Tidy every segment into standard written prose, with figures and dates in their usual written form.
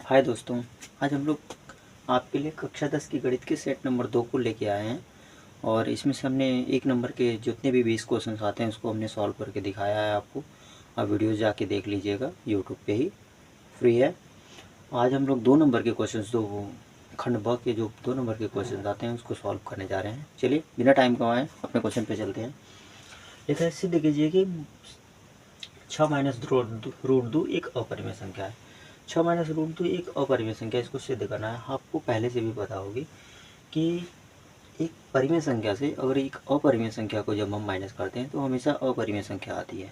हाय दोस्तों, आज हम लोग आपके लिए कक्षा 10 की गणित के सेट नंबर 2 को लेके आए हैं। और इसमें से हमने 1 नंबर के जितने भी 20 क्वेश्चन आते हैं उसको हमने सॉल्व करके दिखाया है आपको। आप वीडियो जाके देख लीजिएगा, यूट्यूब पे ही फ्री है। आज हम लोग 2 नंबर के क्वेश्चन, दो खंड ब के जो 2 नंबर के क्वेश्चन आते हैं उसको सॉल्व करने जा रहे हैं। चलिए बिना टाइम गंवाए अपने क्वेश्चन पे चलते हैं। लिखा है, सिद्ध कीजिए कि 6 माइनस रूट 2 एक अपरिमेय संख्या है। 6 माइनस रूट 2 एक अपरिमेय संख्या, इसको सिद्ध करना है। आपको पहले से भी पता होगी कि एक परिमेय संख्या से अगर एक अपरिमेय संख्या को जब हम माइनस करते हैं तो हमेशा अपरिमेय संख्या आती है।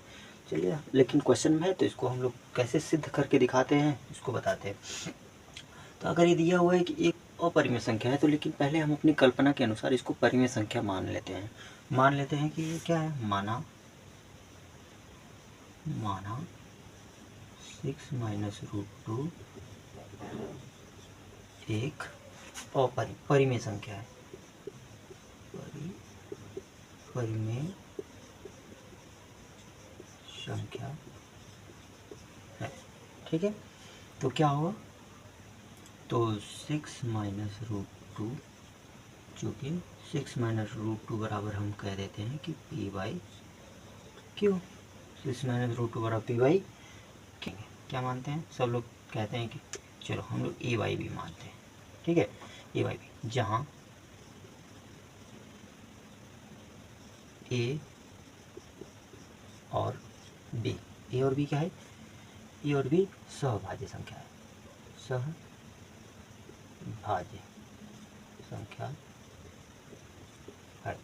चलिए, लेकिन क्वेश्चन में है तो इसको हम लोग कैसे सिद्ध करके दिखाते हैं इसको बताते हैं। तो अगर ये दिया हुआ है कि एक अपरिमेय संख्या है, तो लेकिन पहले हम अपनी कल्पना के अनुसार इसको परिमेय संख्या मान लेते हैं। मान लेते हैं कि ये क्या है, माना 6 माइनस रूट 2 एक परिमेय संख्या है। परिमेय संख्या है, ठीक है। तो क्या होगा, तो 6 माइनस रूट 2, चूँकि 6 माइनस रूट 2 बराबर हम कह देते हैं कि P by Q. 6 minus root 2 बराबर पी बाई क्यू। क्या मानते हैं सब लोग, कहते हैं कि चलो हम लोग ए बाई भी मानते हैं, ठीक है। ए बाई बी, जहाँ ए और बी, ए और बी क्या है, ए और बी सहभाज्य संख्या है। सहभाज्य संख्या है।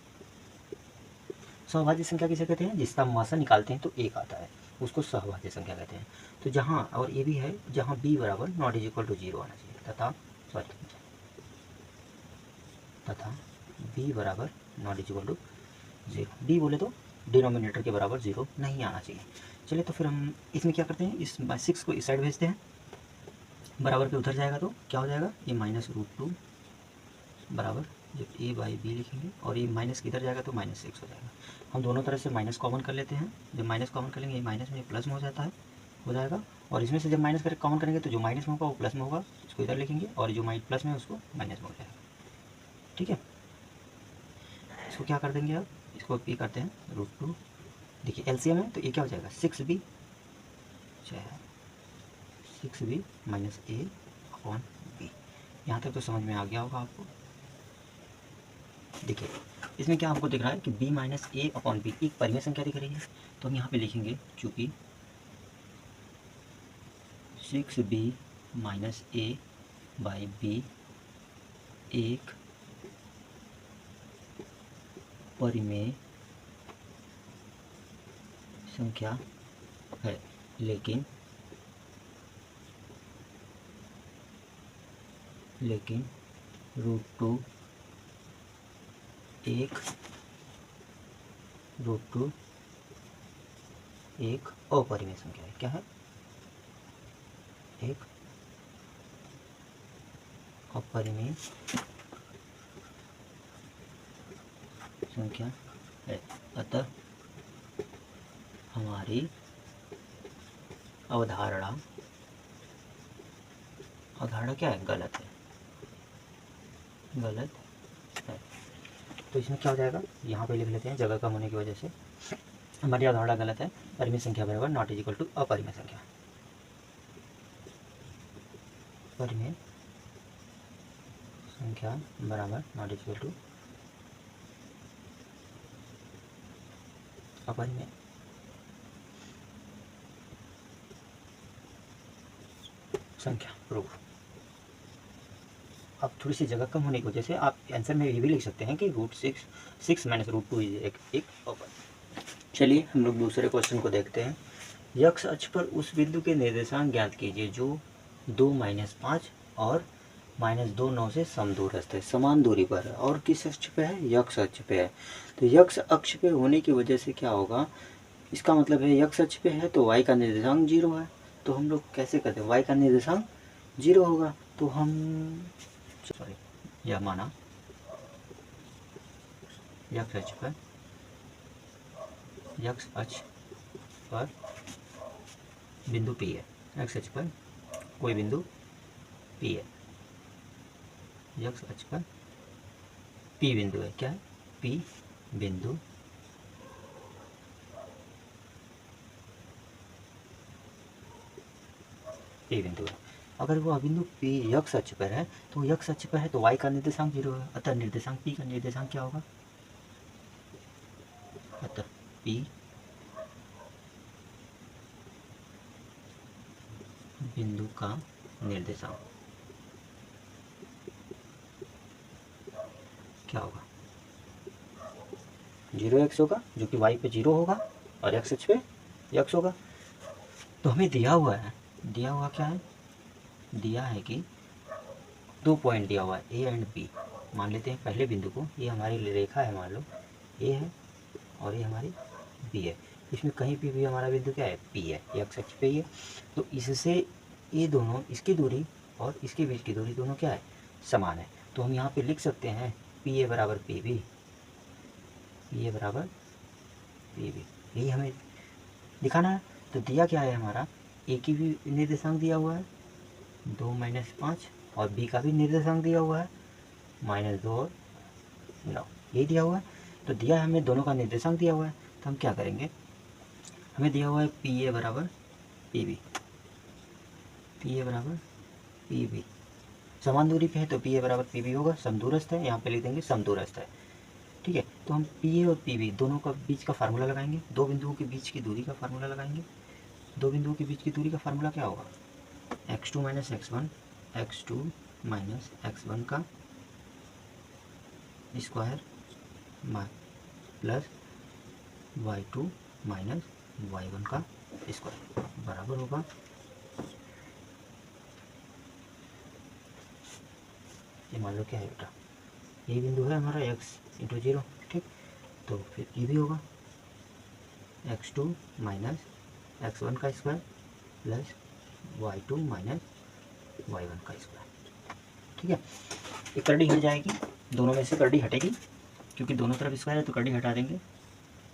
सहभाज्य संख्या किसे कहते हैं, जिसका मासा निकालते हैं तो एक आता है, उसको सहभाज्य संख्या कहते हैं। तो जहाँ, और ये भी है, जहाँ b बराबर नॉट इज इक्वल टू 0 आना चाहिए, तथा b बराबर not is equal to 0। b बोले तो डिनोमिनेटर के बराबर 0 नहीं आना चाहिए। चलिए, तो फिर हम इसमें क्या करते हैं, इस 6 को इस साइड भेजते हैं, बराबर पे उधर जाएगा तो क्या हो जाएगा, ये माइनस रूट 2 बराबर, जब ए बाई बी लिखेंगे और ये माइनस किधर जाएगा तो -6 हो जाएगा। हम दोनों तरफ से माइनस कॉमन कर लेते हैं। जब माइनस कॉमन कर लेंगे, ये माइनस में प्लस में हो जाता है, हो जाएगा। और इसमें से जब माइनस कर कॉमन करेंगे तो जो माइनस में होगा वो प्लस में होगा, इसको इधर लिखेंगे, और जो प्लस में है उसको माइनस में हो जाएगा, ठीक है। इसको क्या कर देंगे, अब इसको पी करते हैं रूट 2। देखिए एलसीएम है तो ये क्या हो जाएगा, 6b, 6b minus a upon b। यहाँ तक तो समझ में आ गया होगा आपको। देखिए इसमें क्या आपको दिख रहा है कि b माइनस ए अपॉन बी एक परिमेय संख्या दिख रही है, तो हम यहाँ पे लिखेंगे चूँकि 6b minus A by B एक परिमेय संख्या है, लेकिन रूट 2 एक अपरिमेय संख्या है। क्या है, एक अपरिमेय संख्या है। अतः हमारी अवधारणा क्या है, गलत है। तो इसमें क्या हो जाएगा, यहाँ पे लिख लेते हैं, जगह कम होने की वजह से हमारी अवधारणा गलत है। परिमेय संख्या बराबर नॉट इज इक्वल टू अपरिमेय संख्या। परिमेय संख्या बराबर नॉट इज इक्वल टू अपरिमेय संख्या। प्रूफ। अब थोड़ी सी जगह कम होने की वजह से आप आंसर में ये भी लिख सकते हैं कि रूट 6 माइनस रूट 2 इज एक अपरिमेय। चलिए हम लोग दूसरे क्वेश्चन को देखते हैं। यक्ष अक्ष पर उस बिंदु के निर्देशांक ज्ञात कीजिए जो 2 माइनस 5 और -2 9 से समदूरस्थ है, समान दूरी पर है। और किस अक्ष पे है, यक्ष अक्ष पे है। तो यक्ष अक्ष पे होने की वजह से क्या होगा, इसका मतलब है यक्ष अक्ष पे है तो y का निर्देशांक 0 है। तो हम लोग कैसे करते हैं, y का निर्देशांक 0 होगा, तो हम यह माना यक्ष अक्ष पर बिंदु P है। यक्ष अक्ष पर कोई बिंदु पी है, यक्स अक्ष पर पी बिंदु है। क्या है? पी बिंदु। पी बिंदु है। अगर वो अबिंदु पी यक्स अक्ष पर है तो यक्स अक्ष पर है तो y का निर्देशांक 0 है, अतः निर्देशांक p का निर्देशांक क्या होगा? अतः p बिंदु का निर्देशांक क्या होगा? 0x होगा, जो कि y पे 0 होगा और x अक्ष पे x होगा। तो हमें दिया हुआ है, दिया हुआ क्या है? दिया है कि 2 पॉइंट दिया हुआ है ए एंड बी। मान लेते हैं पहले बिंदु को, ये हमारी रेखा है, मान लो ए है और ये हमारी बी है। इसमें कहीं पे भी हमारा बिंदु क्या है? पी है, एक्स अक्ष पे ही है। तो इससे ये दोनों, इसकी दूरी और इसके बीच की दूरी दोनों क्या है? समान है। तो हम यहाँ पे लिख सकते हैं पी ए बराबर पी बी, पी ए बराबर पी बी, यही हमें दिखाना है। तो दिया क्या है हमारा? ए की भी निर्देशांक दिया हुआ है 2 - 5 और बी का भी निर्देशांक दिया हुआ है -2 और 9, यही दिया हुआ है। तो दिया है हमें, दोनों का निर्देशांक दिया हुआ है। तो हम क्या करेंगे? हमें दिया हुआ है पी ए बराबर पी बी, पी ए बराबर पी बी समान दूरी पे है तो पी ए बराबर पी बी होगा। समदूरस्थ है, यहाँ पे लिख देंगे समदूरस्थ है। ठीक है, तो हम पी ए और पी बी दोनों का बीच का फार्मूला लगाएंगे, दो बिंदुओं के बीच की दूरी का फार्मूला लगाएंगे। दो बिंदुओं के बीच की दूरी का फार्मूला क्या होगा? x2 - x1, x2 - x1 का स्क्वायर प्लस y2 - y1 का स्क्वायर बराबर होगा, ये मान लो क्या है बेटा? ये बिंदु है हमारा x × 0। ठीक, तो फिर ये भी होगा x2 - x1 का स्क्वायर प्लस y2 - y1 का स्क्वायर। ठीक है, ये करड़ी हट जाएगी, दोनों में से करड़ी हटेगी, क्योंकि दोनों तरफ स्क्वायर है तो करड़ी हटा देंगे,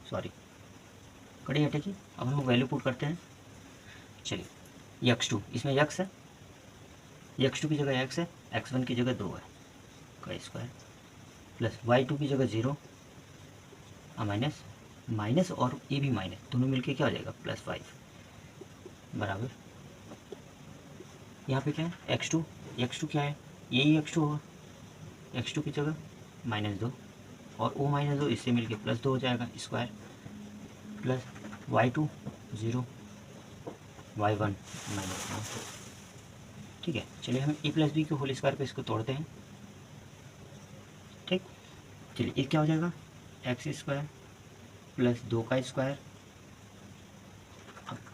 सॉरी करड़ी हटेगी। अब हम वैल्यू पुट करते हैं। चलिए x2, इसमें x है, x2 की जगह x है, x1 की जगह 2 है का स्क्वायर प्लस y2 की जगह 0 माइनस माइनस और ये भी माइनस, दोनों मिलके क्या हो जाएगा? +5 बराबर, यहाँ पे क्या है? x2, x2 क्या है? यही x2 होगा, x2 की जगह -2 और वो -2 इससे मिलके +2 हो जाएगा स्क्वायर प्लस y2 0 y1 -1। ठीक है, चलिए हम a + b के होल स्क्वायर पे इसको तोड़ते हैं। ठीक, चलिए ये क्या हो जाएगा? x² प्लस 2 का स्क्वायर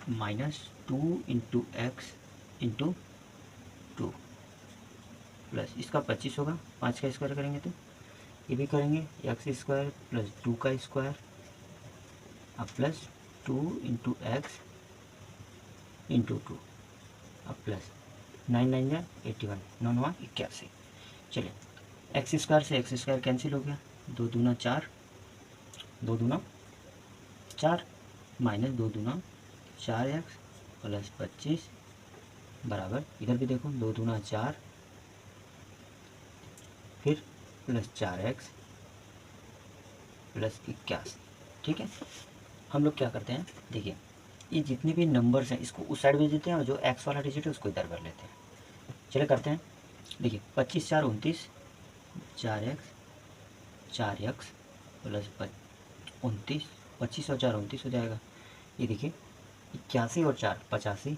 -2 × x × 2 प्लस इसका 25 होगा, 5 का स्क्वायर करेंगे तो ये भी करेंगे x² प्लस 2 का स्क्वायर अब प्लस 2 × x × 2 अब प्लस 9 9 या 81, 9 9 81। चलिए x² से x² कैंसिल हो गया, 2 दूना 4, 2 दूना 4 माइनस 2 दूना 4x प्लस 25 बराबर, इधर भी देखो 2 दूना 4 फिर प्लस 4x प्लस 81। ठीक है, हम लोग क्या करते हैं? देखिए ये जितने भी नंबर्स हैं इसको उस साइड भेज देते हैं और जो x वाला डिजिट है उसको इधर भर लेते हैं। चलिए करते हैं। देखिए 25 4 29, 4x प्लस 29, 25 और 4 29 हो जाएगा। ये देखिए 81 और 4 85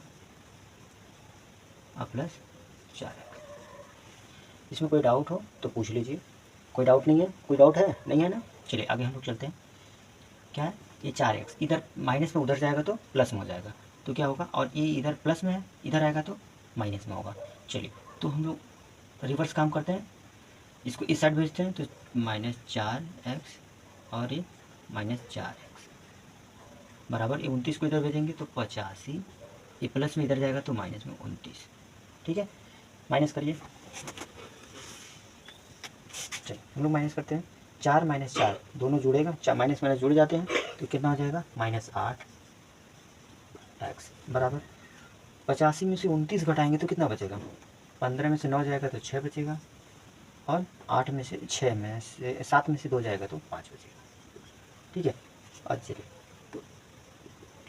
और प्लस 4x। इसमें कोई डाउट हो तो पूछ लीजिए। कोई डाउट नहीं है? कोई डाउट है? नहीं है ना? चलिए आगे हम लोग चलते हैं। क्या है? ये 4x इधर माइनस में उधर जाएगा तो प्लस में हो जाएगा, तो क्या होगा? और ये इधर प्लस में है, इधर आएगा तो माइनस में होगा। चलिए तो हम लोग रिवर्स काम करते हैं, इसको इस साइड भेजते हैं तो -4x और ये -4x बराबर, ये 29 को इधर भेजेंगे तो 85, ये प्लस में इधर जाएगा तो माइनस में 29। ठीक है, माइनस करिए। चलिए हम लोग माइनस करते हैं। 4 - 4 दोनों जुड़ेगा, माइनस माइनस जुड़ जाते हैं तो कितना हो जाएगा? -8x बराबर 85 में से 29 घटाएंगे तो कितना बचेगा? 15 में से 9 जाएगा तो 6 बचेगा, और 8 में से 6 में से 7 में से 2 जाएगा तो 5 बचेगा। ठीक है, और चलिए तो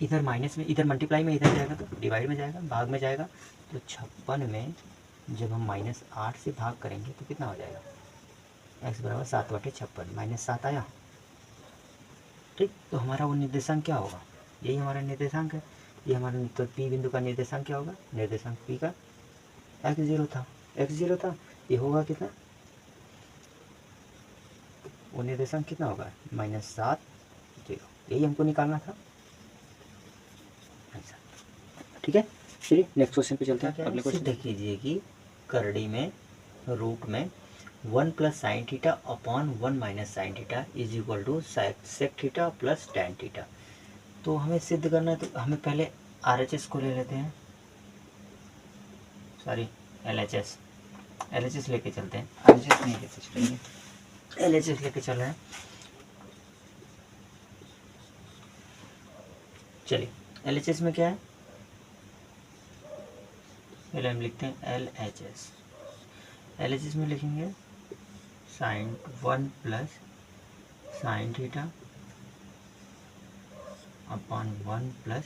इधर माइनस में, इधर मल्टीप्लाई में, इधर जाएगा तो डिवाइड में जाएगा, भाग में जाएगा। तो 56 में जब हम -8 से भाग करेंगे तो कितना हो जाएगा, x बराबर 7/56 -7 आया। ठीक, तो हमारा वो निर्देशांक क्या होगा, यही हमारा निर्देशांक है, ये हमारा तो P बिंदु का निर्देशांक क्या होगा, निर्देशांक P का x0 था, x0 था, ये होगा कितना, वो निर्देशांक कितना होगा -7 0, यही हमको निकालना था। ऐसा, ठीक है। चलिए नेक्स्ट क्वेश्चन पे चलते हैं। अगले क्वेश्चन सिद्ध कीजिए कि करड़ी में रूट में 1 + sin theta upon 1 - sin theta is equal to sec theta plus tan theta. तो हमें सिद्ध करना है, तो हमें पहले RHS को ले लेते हैं, सॉरी LHS लेके चलते हैं, RHS नहीं लेते चलेंगे, LHS लेके चल रहे हैं। चलिए LHS में क्या है, पहले हम लिखते हैं LHS में लिखेंगे sin 1 + sin theta upon 1 +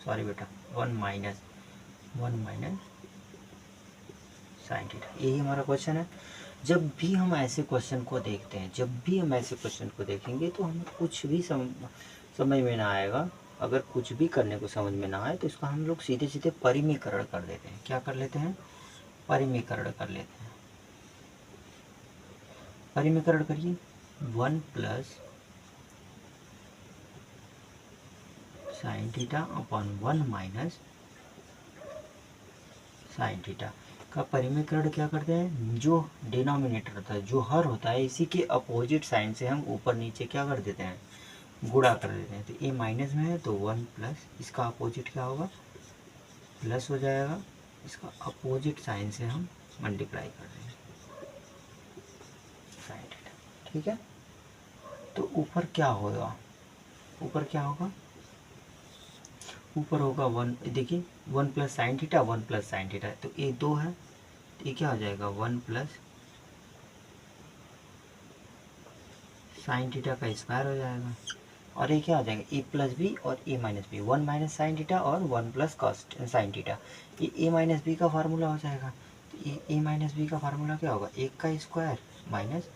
sorry बेटा 1 - sin थीटा, यही हमारा क्वेश्चन है। जब भी हम ऐसे क्वेश्चन को देखते हैं, जब भी हम ऐसे क्वेश्चन को देखेंगे तो हमें कुछ भी समझ में ना आएगा, अगर कुछ भी करने को समझ में ना आए तो इसका हम लोग सीधे सीधे परिमीकरण कर देते हैं। क्या कर लेते हैं, परिमीकरण कर लेते हैं। परिमीकरण करिए, 1 + sin theta upon 1 - sin theta का परिमीकरण क्या करते हैं, जो डिनोमिनेटर होता है, जो हर होता है, इसी के अपोजिट साइन से हम ऊपर नीचे क्या कर देते हैं, गुणा कर देते हैं। तो ये माइनस में है तो 1 + इसका अपोजिट क्या होगा, प्लस हो जाएगा, इसका अपोजिट साइन से हम मल्टीप्लाई कर देंगे साइन थीटा। ठीक है, तो ऊपर क्या होगा, ऊपर क्या होगा, ऊपर होगा 1, देखिए 1 + sin थीटा 1 + sin थीटा, तो ये 2 है, तो ये क्या हो जाएगा 1 + sin थीटा का स्क्वायर हो जाएगा, और ये क्या हो जाएगा a + b और a - b, 1 - sin थीटा और 1 + cos sin थीटा, ये a - b का फार्मूला हो जाएगा। तो ये a - b का फार्मूला क्या होगा, 1 का स्क्वायर माइनस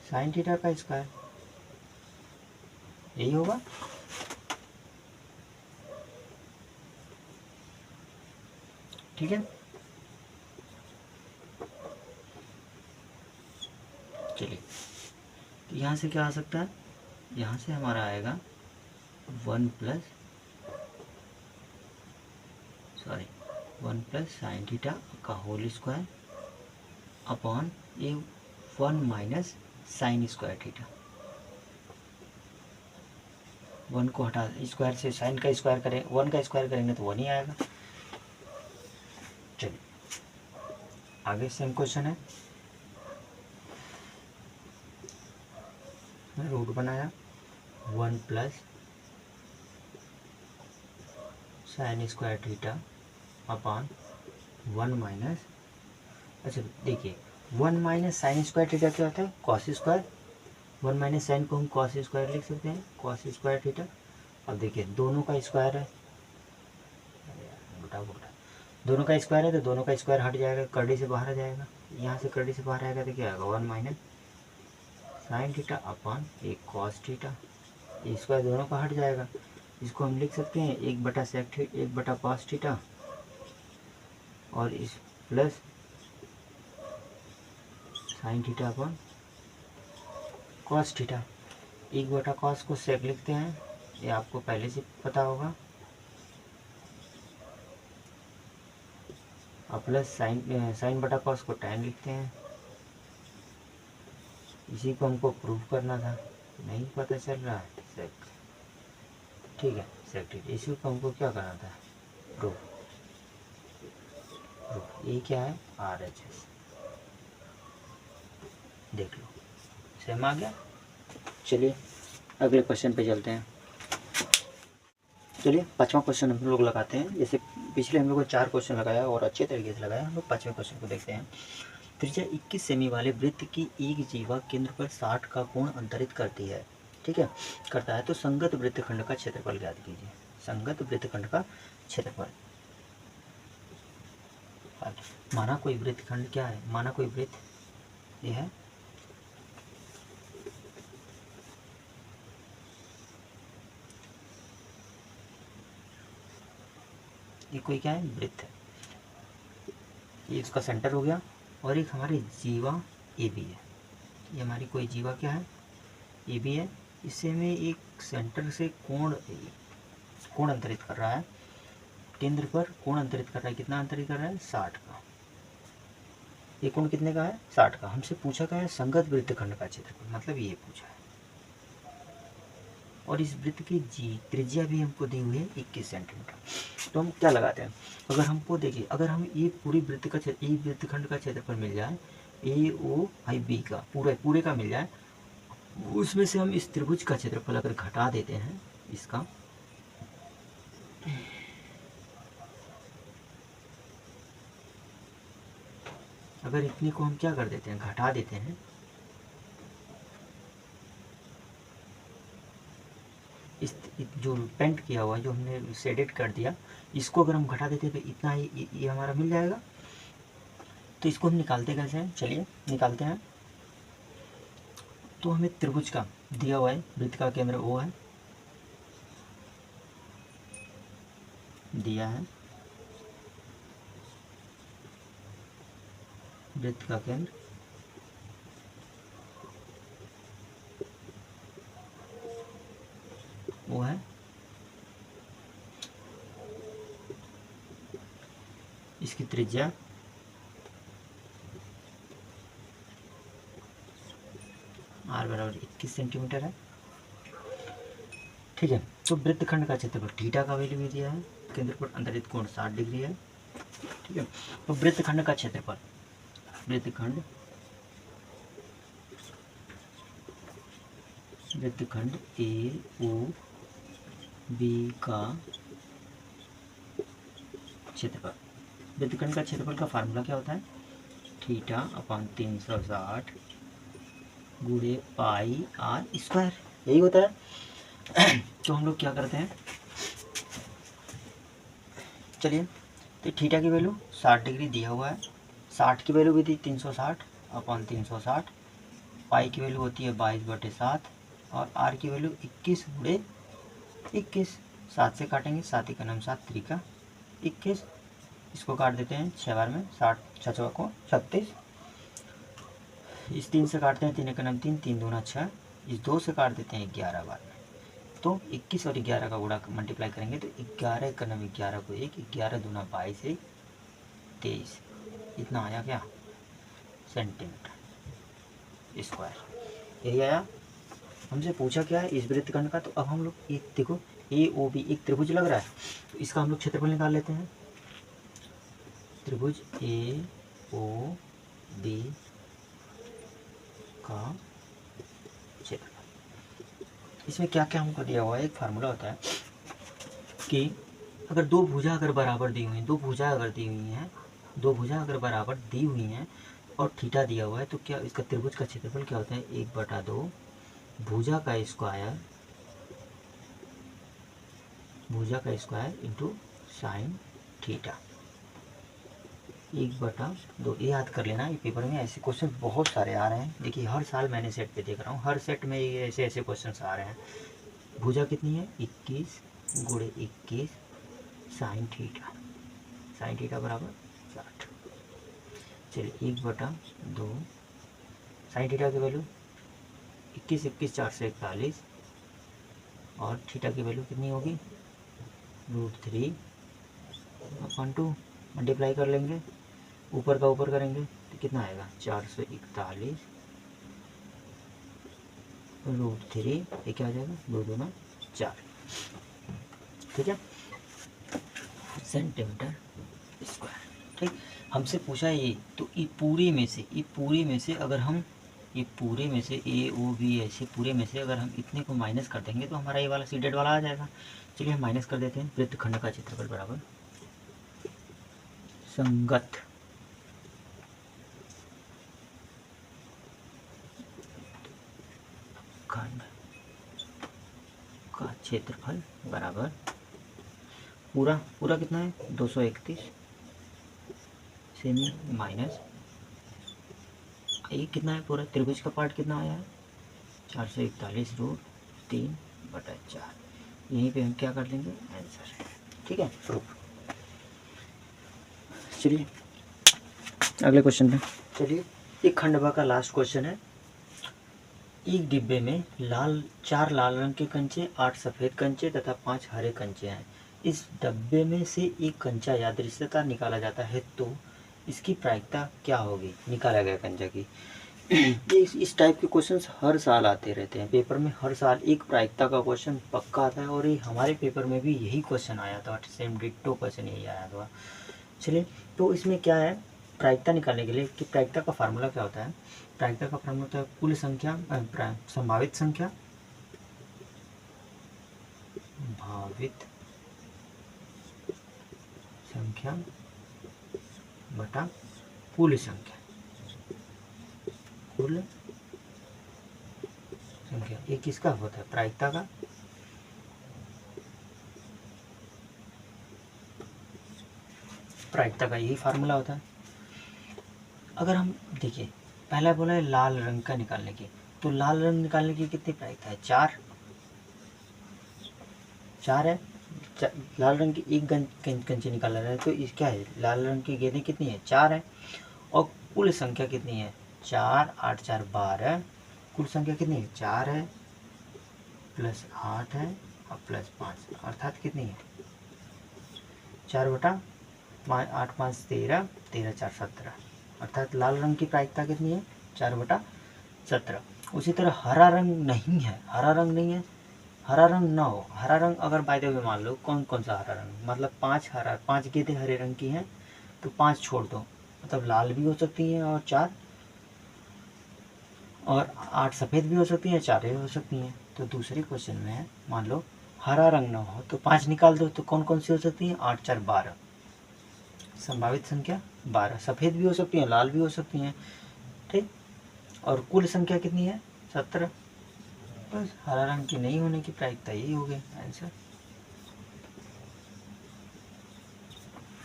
sin थीटा का स्क्वायर, यही होगा। ठीक है, चलिए तो यहाँ से क्या आ सकता है, यहाँ से हमारा आएगा 1 + sin थीटा का होल स्क्वायर अपॉन ये 1 - sin स्क्वायर थीटा, 1 को हटा, स्क्वायर से साइन का स्क्वायर करें, 1 का स्क्वायर करेंगे तो 1 ही आएगा। चलिए आगे सेम क्वेश्चन है, रूट बनाया 1 + sin स्क्वायर थीटा अपॉन 1 - अच्छा देखिए 1 - sin स्क्वायर थीटा क्या होता है, कॉस स्क्वायर, 1 - sin को हम कॉस स्क्वायर लिख सकते हैं, कॉस स्क्वायर थीटा। अब देखिए दोनों का स्क्वायर है, दोनों का स्क्वायर है तो दोनों का स्क्वायर हट जाएगा, करड़ी से बाहर आ जाएगा, यहाँ से करड़ी से बाहर आएगा तो क्या आएगा 1 - sin थीटा अपॉन एक कॉस थीटा, स्क्वायर दोनों का हट जाएगा, इसको हम लिख सकते हैं 1/sec cos थीटा और इस plus sin theta upon cos theta. 1/cos को sec लिखते हैं, ये आपको पहले से पता होगा, और प्लस sin/cos को tan लिखते हैं, इसी को हमको प्रूव करना था, नहीं पता चल रहा है sec, ठीक है sec थीटा, इसी को हमको क्या करना था, प्रूव। ये क्या है RHS, देख लो सेम आ गया। चलिए अगले क्वेश्चन पे चलते हैं। चलिए 5वां क्वेश्चन हम लोग लगाते हैं। जैसे पिछले हम लोग को 4 क्वेश्चन लगाया और अच्छे तरीके से लगाया, हम लोग 5वें क्वेश्चन को देखते हैं। त्रिज्या 21 सेमी वाले वृत्त की एक जीवा केंद्र पर 60 का कोण अंतरित करती है, ठीक है, करता है, तो संगत वृत्तखंड का क्षेत्रफल ज्ञात कीजिए। संगत वृत्तखंड का क्षेत्रफल, माना कोई वृत्तखंड क्या है, माना कोई वृत्त ये है, ये कोई क्या है, वृत्त है, ये इसका सेंटर हो गया, और एक हमारी जीवा ए बी है, ये हमारी कोई जीवा क्या है, ए बी है, इससे हमें एक सेंटर से कोण अंतरित कर रहा है, केंद्र पर कोण अंतरित कर रहा है, कितना अंतरित कर रहा है, 60 का। ये कोण कितने का है, 60 का। हमसे पूछा क्या है, संगत वृत्तखंड का क्षेत्रफल, मतलब ये पूछा है, और इस वृत्त की त्रिज्या भी हमको दी हुई है 21 सेंटीमीटर। तो हम क्या लगाते हैं, अगर हमको देखिए, अगर हम ये पूरी वृत्त का एक वृत्तखंड का क्षेत्रफल मिल जाए, ए ओ आई बी का पूरे का मिल जाए, उसमें से हम इस त्रिभुज का क्षेत्रफल अगर घटा देते हैं, इसका अगर इतने को हम क्या कर देते हैं, घटा देते हैं, इस जो पेंट किया हुआ, जो हमने शेडेड कर दिया, इसको अगर हम घटा देते हैं तो इतना ही ये हमारा मिल जाएगा। तो इसको हम निकालते कैसे हैं, चलिए निकालते हैं। तो हमें त्रिभुज का दिया हुआ है, वृत्त का केंद्र O है, दिया है, वृत्त का केंद्र O है, इसकी त्रिज्या R बराबर 21 सेंटीमीटर है, ठीक है। तो वृत्तखंड का क्षेत्रफल थीटा का वैल्यू भी दिया है, केंद्र पर अंतरित कोण 60 डिग्री है, ठीक है। तो वृत्तखंड का क्षेत्रफल, वृत्तखंड ए ओ बी का क्षेत्रफल, वृत्तखंड का क्षेत्रफल का फार्मूला क्या होता है, थीटा अपान 360 गुणे पाई आर स्क्वायर, यही होता है। तो हम लोग क्या करते हैं, चलिए, तो थीटा की वैल्यू 60 डिग्री दिया हुआ है, 60 की वैल्यू भी थी 360 अपान 360, पाई की वैल्यू होती है 22/7, और आर की वैल्यू 21 गुणे 21, 7 से काटेंगे, 7 का नाम 7 3 21, इसको काट देते हैं 6 बार में, 60 6 को 36, इस 3 से काटते हैं, 3 का नाम 3, 3 दूना 6, इस 2 से काट देते हैं 11 बार में, तो 21 और 11 का गुणा मल्टीप्लाई करेंगे तो 11 का नाम 11 को 1, 11 दूना 22 है 23, इतना आया क्या, सेंटीमीटर स्क्वायर, यही आया। हमसे पूछा क्या है, इस वृत्तखंड का। तो अब हम लोग एक देखो, ए ओ बी एक त्रिभुज लग रहा है, तो इसका हम लोग क्षेत्रफल निकाल लेते हैं। त्रिभुज ए ओ बी का क्षेत्रफल, इसमें क्या क्या हमको दिया हुआ है, एक फार्मूला होता है कि अगर दो भुजा अगर बराबर दी हुई हैं, दो भुजा अगर बराबर दी हुई हैं और थीटा दिया हुआ है, तो क्या इसका त्रिभुज का क्षेत्रफल क्या होता है, 1/2 भुजा का स्क्वायर इंटू साइन थीटा, 1/2। ये याद कर लेना, ये पेपर में ऐसे क्वेश्चन बहुत सारे आ रहे हैं। देखिए हर साल मैंने सेट पे देख रहा हूँ, हर सेट में ये ऐसे ऐसे क्वेश्चन आ रहे हैं। भुजा कितनी है, 21 गुणे 21 साइन थीटा बराबर 60। चलिए 1/2 साइन थीटा की वैल्यू 21 21 4 से 41, और थीटा की वैल्यू कितनी होगी, √3/2, मल्टीप्लाई कर लेंगे, ऊपर का ऊपर करेंगे तो कितना आएगा, 441 √3, ये क्या आ जाएगा, 2 दूना 4, ठीक है, सेंटीमीटर स्क्वायर, ठीक। हमसे पूछा ये, तो ये पूरे में से अगर हम ये पूरे में से ए ओ बी ऐसे पूरे में से अगर हम इतने को माइनस कर देंगे तो हमारा ये वाला सीडेड वाला आ जाएगा। चलिए हम माइनस कर देते हैं। वृत्तखंड का क्षेत्रफल बराबर संगत खंड का क्षेत्रफल बराबर पूरा पूरा कितना है 231 सेमी माइनस ये कितना है पूरा त्रिभुज का पार्ट कितना आया है 441√3/4। यहीं पे हम क्या कर लेंगे आंसर। ठीक है प्रूफ। चलिए अगले क्वेश्चन पे चलिए। एक खंडवा का लास्ट क्वेश्चन है। एक डिब्बे में 4 लाल रंग के कंचे, 8 सफ़ेद कंचे तथा 5 हरे कंचे हैं। इस डब्बे में से एक कंचा यादृच्छिकता निकाला जाता है तो इसकी प्रायिकता क्या होगी। निकाला गया कंचा की। इस टाइप के क्वेश्चंस हर साल आते रहते हैं पेपर में। हर साल एक प्रायिकता का क्वेश्चन पक्का आता है और ये हमारे पेपर में भी यही क्वेश्चन आया था। सेम डिट्टो क्वेश्चन यही आया था। चलिए तो इसमें क्या है प्रायिकता निकालने के लिए कि प्रायिकता का फार्मूला क्या होता है। प्रायिकता का फार्मूला होता है कुल संख्या संभावित संख्या बटा कुल संख्या ये किसका होता है प्रायिकता का। प्रायिकता का यही फार्मूला होता है। अगर हम देखिए पहला बोला है लाल रंग का निकालने की, तो लाल रंग निकालने की कितनी प्रायिकता है 4 है। लाल रंग की एक कंचे निकाला रहा है तो इस क्या है लाल रंग की गेंदें कितनी है 4 है। और कुल संख्या कितनी है 4 8 4 12। कुल संख्या कितनी है 4 है प्लस 8 है और प्लस 5 अर्थात कितनी है 4/8 5 13 13 4 17 अर्थात लाल रंग की प्रायिकता कितनी है 4/17। उसी तरह हरा रंग नहीं है। हरा रंग ना हो। हरा रंग अगर बाय द वे मान लो कौन कौन सा हरा रंग मतलब 5 गेंदें हरे रंग की हैं तो 5 छोड़ दो मतलब लाल भी हो सकती हैं और 4 और 8 सफ़ेद भी हो सकती हैं 4 भी हो सकती हैं। तो दूसरे क्वेश्चन में मान लो हरा रंग ना हो तो 5 निकाल दो तो कौन कौन सी हो सकती हैं 8 4 12 संभावित संख्या 12। सफ़ेद भी हो सकती हैं लाल भी हो सकती हैं। ठीक। और कुल संख्या कितनी है 17। बस हरा रंग की नहीं होने की प्रायिकता यही हो गई आंसर।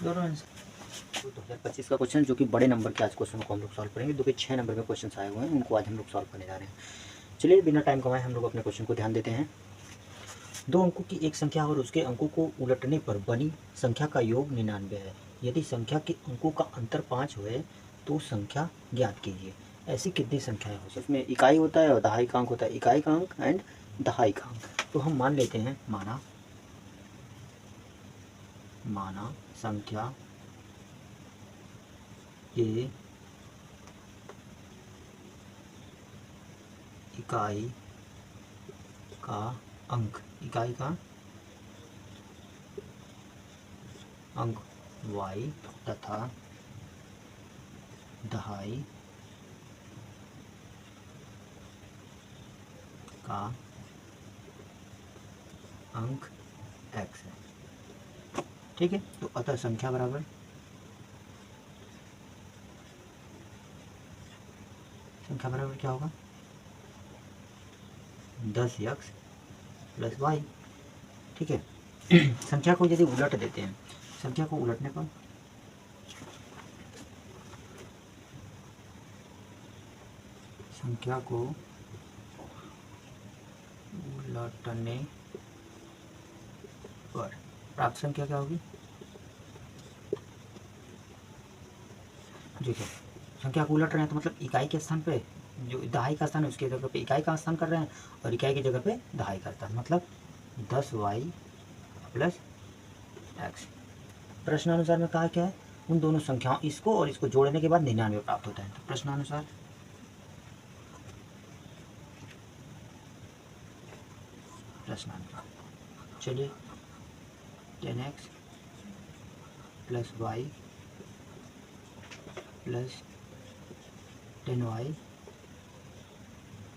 दोनों आंसर। 2025 का क्वेश्चन जो कि बड़े नंबर के आज क्वेश्चन को हम लोग सॉल्व करेंगे। 6 नंबर में क्वेश्चन आए हुए हैं उनको आज हम लोग सॉल्व करने जा रहे हैं। चलिए बिना टाइम कमाए हम लोग अपने क्वेश्चन को ध्यान देते हैं। 2 अंकों की एक संख्या और उसके अंकों को उलटने पर बनी संख्या का योग 99 है। यदि संख्या के अंकों का अंतर 5 हुए तो संख्या ज्ञात कीजिए। ऐसी कितनी संख्याएं हो सकती हैं। इसमें इकाई होता है और दहाई का अंक होता है। इकाई का अंक एंड दहाई का अंक। तो हम मान लेते हैं माना संख्या ए इकाई का अंक y तथा दहाई का अंक x है। ठीक है। तो अतः संख्या बराबर क्या होगा 10x प्लस y। ठीक है। संख्या को यदि उलट देते हैं संख्या को उलटने पर प्राप्त संख्या क्या होगी। देखिए संख्या को उलट रहे हैं तो मतलब इकाई के स्थान पे जो दहाई का स्थान है उसकी जगह पे इकाई का स्थान कर रहे हैं और इकाई की जगह पे दहाई का स्थान मतलब 10y प्लस x। प्रश्नानुसार में कहा क्या है उन दोनों संख्याओं इसको और इसको जोड़ने के बाद 99 प्राप्त होता है। तो प्रश्नानुसार चलिए 10x plus y plus 10y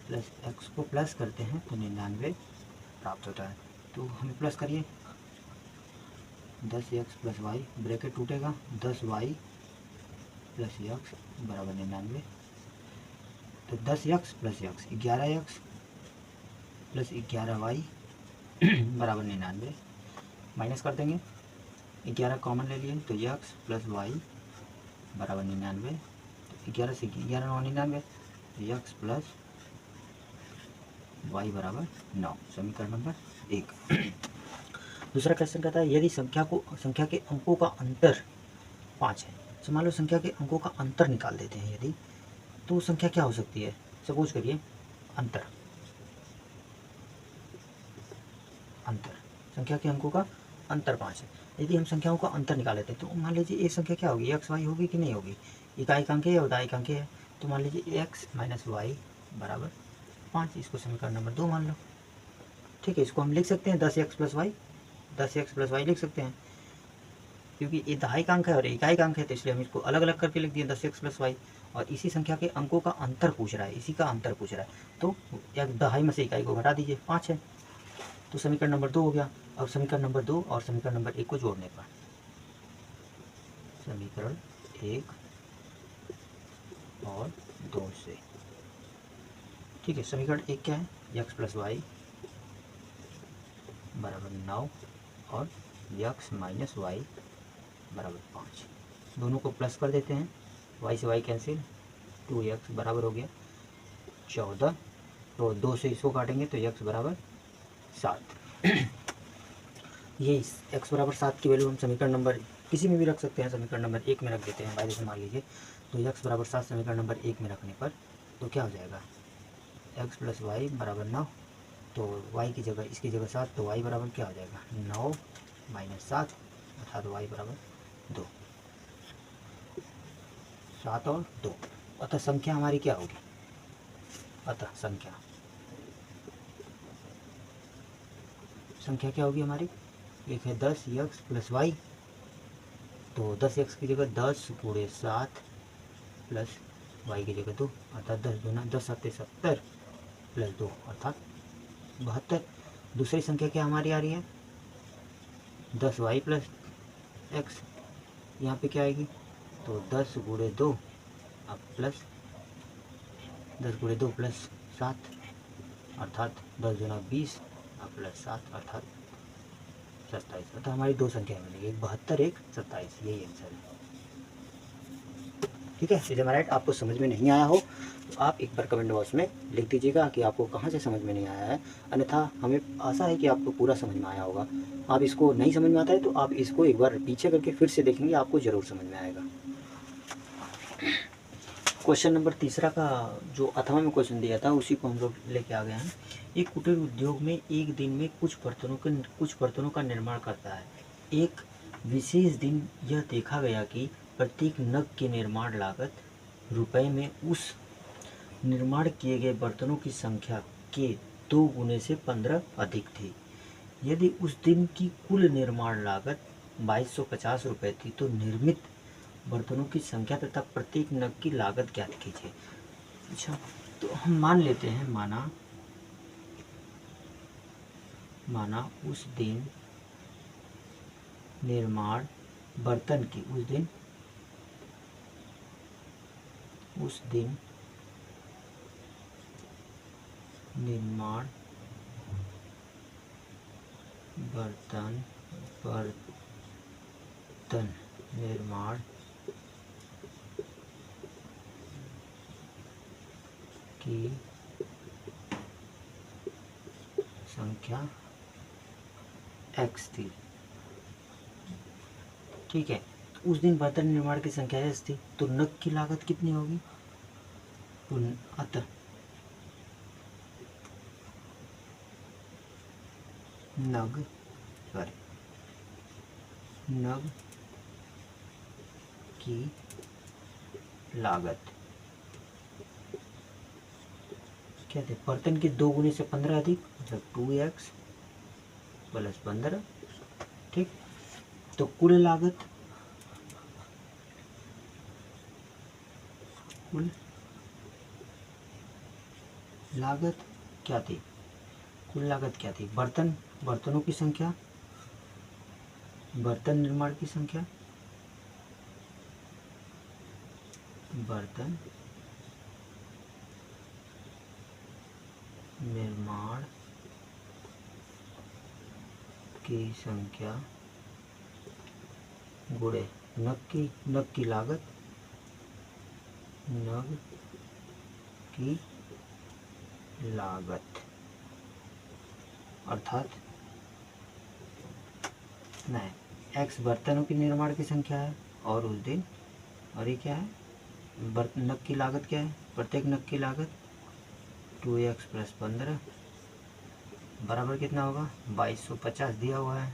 plus x को प्लस करते हैं तो 99 प्राप्त होता है। तो हमें प्लस करिए, 10x प्लस वाई, ब्रैकेट टूटेगा, 10y प्लस एक्स बराबर 99। तो 10x plus x 11x plus 11y बराबर 99। माइनस कर देंगे, 11 कॉमन ले लिए तो x प्लस वाई बराबर 99। तो 11 से 11 9 99, तो x प्लस वाई बराबर 9, समीकरण नंबर 1। दूसरा क्वेश्चन कहता है यदि संख्या के अंकों का अंतर 5 है। तो मान लो संख्या के अंकों का अंतर निकाल देते हैं यदि, तो संख्या क्या हो सकती है। सपोज करिए अंतर संख्या के अंकों का अंतर 5 है। यदि हम संख्याओं का अंतर निकाल लेते हैं तो मान लीजिए एक संख्या क्या होगी, एक्स वाई होगी कि नहीं होगी। इकाई अंक है या उदाई अंक है, तो मान लीजिए एक्स माइनस वाई बराबर 5। इसको समीकरण नंबर 2 मान लो। ठीक है, इसको हम लिख सकते हैं 10x plus Y, 10x plus Y लिख सकते हैं, क्योंकि ये दहाई का अंक है और इकाई का अंक है, तो इसलिए हम इसको अलग अलग करके लिख दिए 10x प्लस वाई। और इसी संख्या के अंकों का अंतर पूछ रहा है, इसी का अंतर पूछ रहा है, तो एक दहाई में से इकाई को घटा दीजिए, 5 है। तो समीकरण नंबर 2 हो गया। अब समीकरण नंबर 2 और समीकरण नंबर 1 को जोड़ने पर समीकरण 1 और 2 से, ठीक है, समीकरण 1 क्या है, x प्लस वाई बराबर 9 और x माइनस वाई बराबर 5। दोनों को प्लस कर देते हैं, y से y कैंसिल, 2x बराबर हो गया 14। तो 2 से इसको काटेंगे तो x बराबर 7। ये x बराबर 7 की वैल्यू हम समीकरण नंबर किसी में भी रख सकते हैं, समीकरण नंबर 1 में रख देते हैं, बाय से मान लीजिए। तो x बराबर 7 समीकरण नंबर 1 में रखने पर तो क्या हो जाएगा, x प्लस वाई बराबर 9, तो y की जगह इसकी जगह 7, तो y बराबर क्या हो जाएगा 9 माइनस 7, अर्थात y बराबर 2, 7 और 2। अतः संख्या हमारी क्या होगी, अतः संख्या क्या होगी हमारी, एक है 10x प्लस वाई, तो 10x की जगह 10 गुणे 7 प्लस y की जगह 2, अर्थात 10 दूना 10 7 70 प्लस 2 अर्थात 72। दूसरी संख्या क्या हमारी आ रही है, 10y प्लस एक्स, यहाँ पे क्या आएगी, तो 10 गुणे 2 अब प्लस 10 गुणे 2 प्लस 7 अर्थात 10 दूना 20 अब प्लस 7 अर्थात 27। अतः हमारी दो संख्या मिलेगी, एक 72 एक 27, यही आंसर है। ठीक है, यदि हमारा आपको समझ में नहीं आया हो तो आप एक बार कमेंट बॉक्स में लिख दीजिएगा कि आपको कहाँ से समझ में नहीं आया है, अन्यथा हमें आशा है कि आपको पूरा समझ में आया होगा। आप इसको नहीं समझ में आता है तो आप इसको एक बार पीछे करके फिर से देखेंगे, आपको ज़रूर समझ में आएगा। क्वेश्चन नंबर 3 का जो अथवा में क्वेश्चन दिया था उसी को हम लोग लेके आ गए हैं। एक कुटीर उद्योग में एक दिन में कुछ बर्तनों का निर्माण करता है। एक विशेष दिन यह देखा गया कि प्रत्येक नग की निर्माण लागत रुपए में उस निर्माण किए गए बर्तनों की संख्या के 2 गुने से 15 अधिक थी। यदि उस दिन की कुल निर्माण लागत 2250 रुपये थी तो निर्मित बर्तनों की संख्या तथा प्रत्येक नग की लागत ज्ञात कीजिए। अच्छा, तो हम मान लेते हैं, माना उस दिन निर्माण बर्तन की उस दिन निर्माण बर्तन निर्माण की संख्या x थी। ठीक है, तो उस दिन बर्तन निर्माण की संख्या x थी, तो नग की लागत कितनी होगी, तो अतः नग की लागत क्या थे, बर्तन के 2 गुने से 15 अधिक, मतलब 2x प्लस 15। ठीक, तो कुल लागत लागत क्या थी, कुल लागत क्या थी, बर्तनों की संख्या, बर्तन निर्माण की संख्या, बर्तन निर्माण की संख्या गुणे नग की लागत, नग की लागत, अर्थात नहीं, एक्स बर्तनों की निर्माण की संख्या है और उस दिन, और ये क्या है, नग की लागत क्या है, प्रत्येक नग की लागत 2x + 15 बराबर कितना होगा, 2250 दिया हुआ है।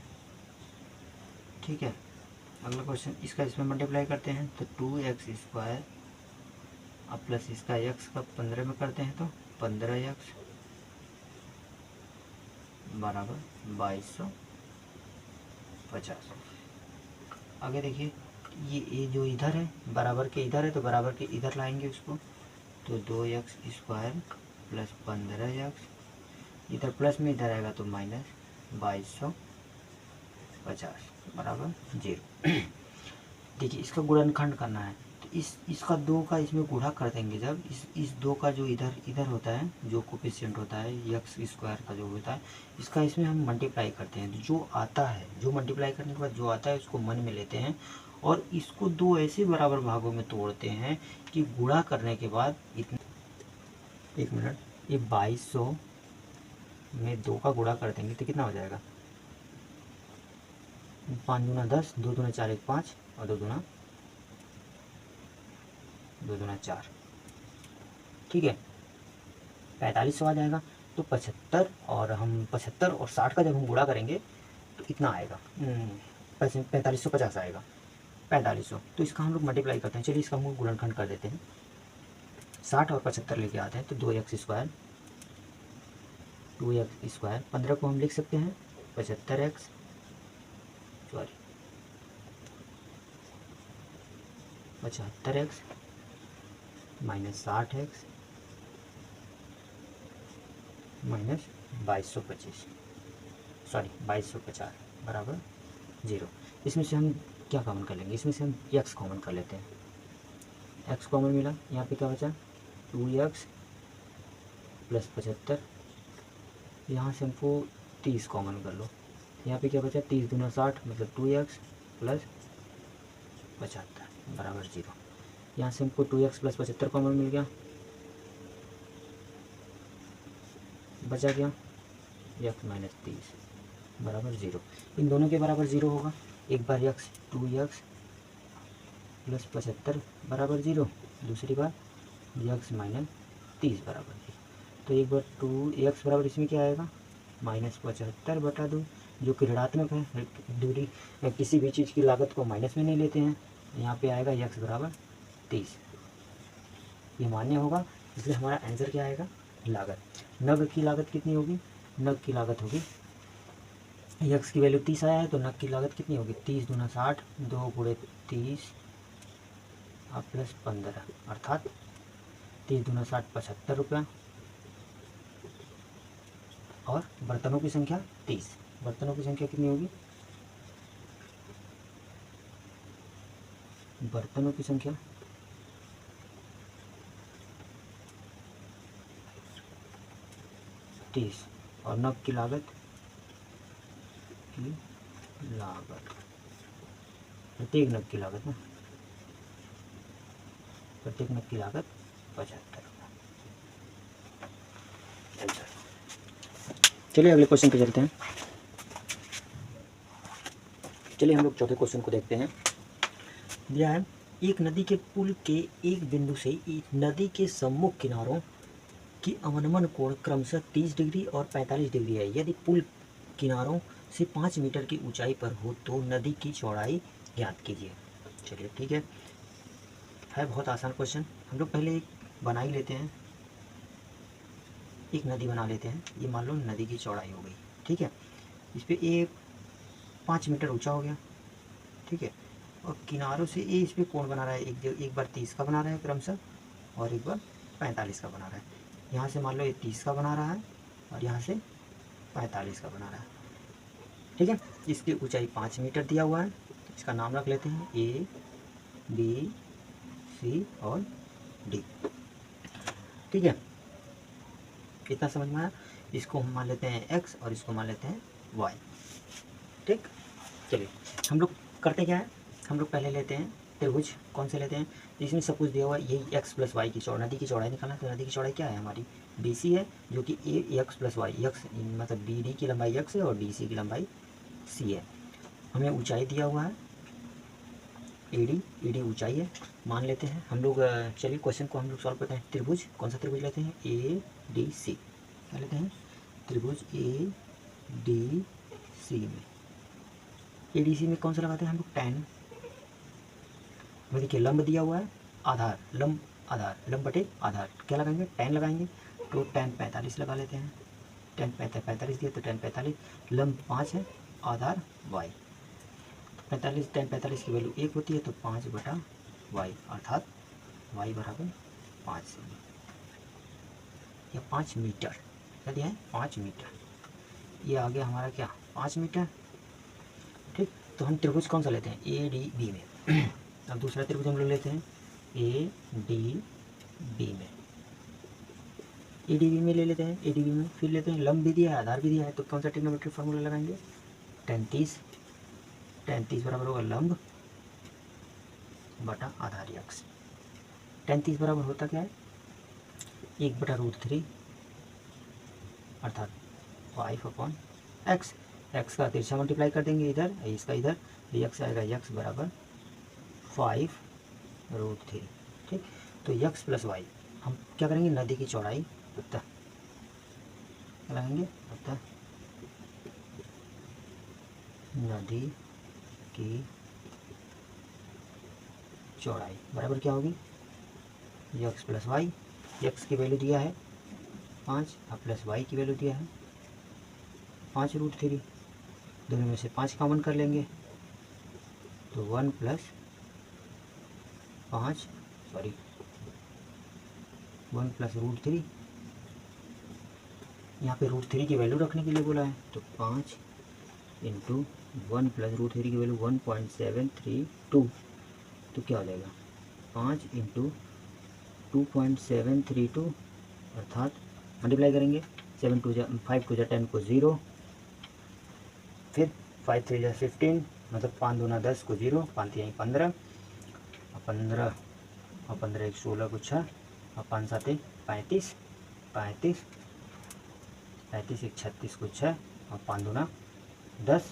ठीक है, अगला क्वेश्चन, इसका इसमें मल्टीप्लाई करते हैं तो 2x² अब प्लस इसका x का 15 में करते हैं तो 15x बराबर 2250। आगे देखिए, ये जो इधर है बराबर के इधर है तो बराबर के इधर लाएंगे उसको, तो 2x² + 15x, इधर प्लस में इधर आएगा तो माइनस 2250 बराबर 0। देखिए, इसका गुणनखंड करना है तो इसका 2 का इसमें गुणा कर देंगे जब इस 2 का जो इधर होता है, जो कोफिशिएंट होता है x² का जो होता है, इसका इसमें हम मल्टीप्लाई करते हैं तो जो आता है, जो मल्टीप्लाई करने के बाद जो आता है उसको मन में लेते हैं और इसको 2 ऐसे बराबर भागों में तोड़ते हैं कि गुणा करने के बाद इतना, 1 मिनट, ये 2200 में 2 का गुणा कर देंगे तो कितना हो जाएगा, 5 दूना 10, 2 दूना 4, 1 5 और 2 दूना 4। ठीक है, 4500 आ जाएगा। तो 75 और हम 75 और 60 का जब हम गुणा करेंगे तो इतना आएगा, 4550 आएगा, 4500। तो इसका हम लोग मल्टीप्लाई करते हैं, चलिए इसका हम गुणनखंड कर देते हैं। 60 और 75 लेके आते हैं तो 2x², 15 को हम लिख सकते हैं 75x, sorry 75x minus 60x minus 2225, sorry 2250 बराबर 0। इसमें से हम क्या कॉमन कर लेंगे, इसमें से हम x कॉमन कर लेते हैं, x कॉमन मिला, यहाँ पे क्या बचा 2x + 75, यहाँ से हमको 30 कॉमन कर लो, यहाँ पे क्या बचा 30 दूना 60 मतलब 2x + 75 बराबर 0। यहाँ से हमको 2x + 75 कॉमन मिल गया, बचा गया x - 30 बराबर 0। इन दोनों के बराबर 0 होगा, एक बार x 2x + 75 बराबर 0, दूसरी बार x - 30 बराबर 0। तो एक बार 2x बराबर इसमें क्या आएगा -75/2, जो कि ऋणात्मक है, दूरी किसी भी चीज़ की लागत को माइनस में नहीं लेते हैं, यहाँ पे आएगा x बराबर 30, ये मान्य होगा, इसलिए हमारा आंसर क्या आएगा, लागत। नग की लागत कितनी होगी, नग की लागत होगी, x की वैल्यू 30 आया है तो नग की लागत कितनी होगी, 30 दूना 60, 2 × 30 और प्लस 15 अर्थात 30 दूना 60 75 रुपया, और बर्तनों की संख्या 30, बर्तनों की संख्या कितनी होगी, बर्तनों की संख्या 30 और नग की लागत प्रत्येक नग की लागत ना, प्रत्येक नग की लागत 75 रुपये। चलिए अगले क्वेश्चन पे चलते हैं। चलिए हम लोग चौथे क्वेश्चन को देखते हैं। दिया है, एक नदी के पुल के एक बिंदु से नदी के सम्मुख किनारों की अवनमन कोण क्रमशः 30 डिग्री और 45 डिग्री है। यदि पुल किनारों से 5 मीटर की ऊंचाई पर हो तो नदी की चौड़ाई ज्ञात कीजिए। चलिए ठीक है बहुत आसान क्वेश्चन। हम लोग पहले एक बना ही लेते हैं, एक नदी बना लेते हैं। ये मान लो नदी की चौड़ाई हो गई, ठीक है। इस पर ए 5 मीटर ऊंचा हो गया, ठीक है। और किनारों से ए इस पर कोण बना रहा है, एक बार 30 का बना रहा है क्रमशः और एक बार 45 का बना रहा है। यहाँ से मान लो ये 30 का बना रहा है और यहाँ से 45 का बना रहा है। ठीक है, इसकी ऊंचाई 5 मीटर दिया हुआ है। इसका नाम रख लेते हैं ए, बी, सी और डी। ठीक है, कितना समझ में आया? इसको हम मान लेते हैं एक्स और इसको मान लेते हैं वाई। ठीक, चलिए हम लोग करते क्या है, हम लोग पहले लेते हैं त्रिभुज। कौन से लेते हैं? इसमें सब कुछ दिया हुआ है, यही एक्स प्लस वाई की चौड़ाई, नदी की चौड़ाई निकालना। तो नदी की चौड़ाई क्या है हमारी? बी सी है, जो कि ए एक्स प्लस वाई, एक्स मतलब बी डी की लंबाई एक्स है और डी सी की लंबाई सी है। हमें ऊंचाई दिया हुआ है ए डी ऊंचाई है, मान लेते हैं हम लोग। चलिए क्वेश्चन को हम लोग सॉल्व करते हैं। त्रिभुज, कौन सा त्रिभुज लेते हैं? A D C. क्या लेते हैं? त्रिभुज ए डी सी में, ए डी सी में कौन सा लगाते हैं हम लोग? टैन। देखिए लंब दिया हुआ है, आधार, लंब आधार, लंब बटे आधार, क्या लगाएंगे? टैन लगाएंगे। तो टैन 45 लगा लेते हैं। टैन 45 दिया तो टैन 45, लंब 5 है, आधार वाई। 45 टैन 45 की वैल्यू 1 होती है, तो 5 बटा वाई, अर्थात वाई बराबर 5 सेमी या 5 मीटर। क्या दिया है? 5 मीटर। ये आ गया हमारा क्या? 5 मीटर। ठीक, तो हम त्रिभुज कौन सा लेते हैं? ए डी बी में। अब दूसरा त्रिभुज हम लोग लेते हैं ए डी बी में। ए डी बी में ले लेते हैं, ए डी बी में फिर लेते हैं, लंब भी दिया है, आधार भी दिया है, तो कौन सा ट्रिग्नोमेट्रिक फार्मूला लगाएंगे? tan 30 बराबर होगा लंब बटा आधार एक्स। tan 30 बराबर होता क्या है? 1/√3 अर्थात 5/x। एक्स का तिरछा मल्टीप्लाई कर देंगे इधर, इसका इधर, एक्स आएगा, एक्स बराबर 5√3। ठीक, तो एक्स प्लस वाई हम क्या करेंगे? नदी की चौड़ाई अतः लगाएंगे, अतः नदी की चौड़ाई बराबर क्या होगी? X plus Y. एक्स की वैल्यू दिया है 5 और प्लस वाई की वैल्यू दिया है 5√3। दोनों में से 5 कॉमन कर लेंगे तो 1 + 5 √3। यहाँ पे √3 की वैल्यू रखने के लिए बोला है, तो 5 × 1 + √3 की वैल्यू 1.732। तो क्या हो जाएगा? 5 × 2.732 अर्थात मल्टीप्लाई करेंगे, 5 2 × 10 को 0, फिर 5 3 × 15, मतलब 5 2 10 को 0, 5 3 15 और 15 और 15 1 16 को 6 और 5 7 35, 35 35 1 36 को 6 और 5 2 10,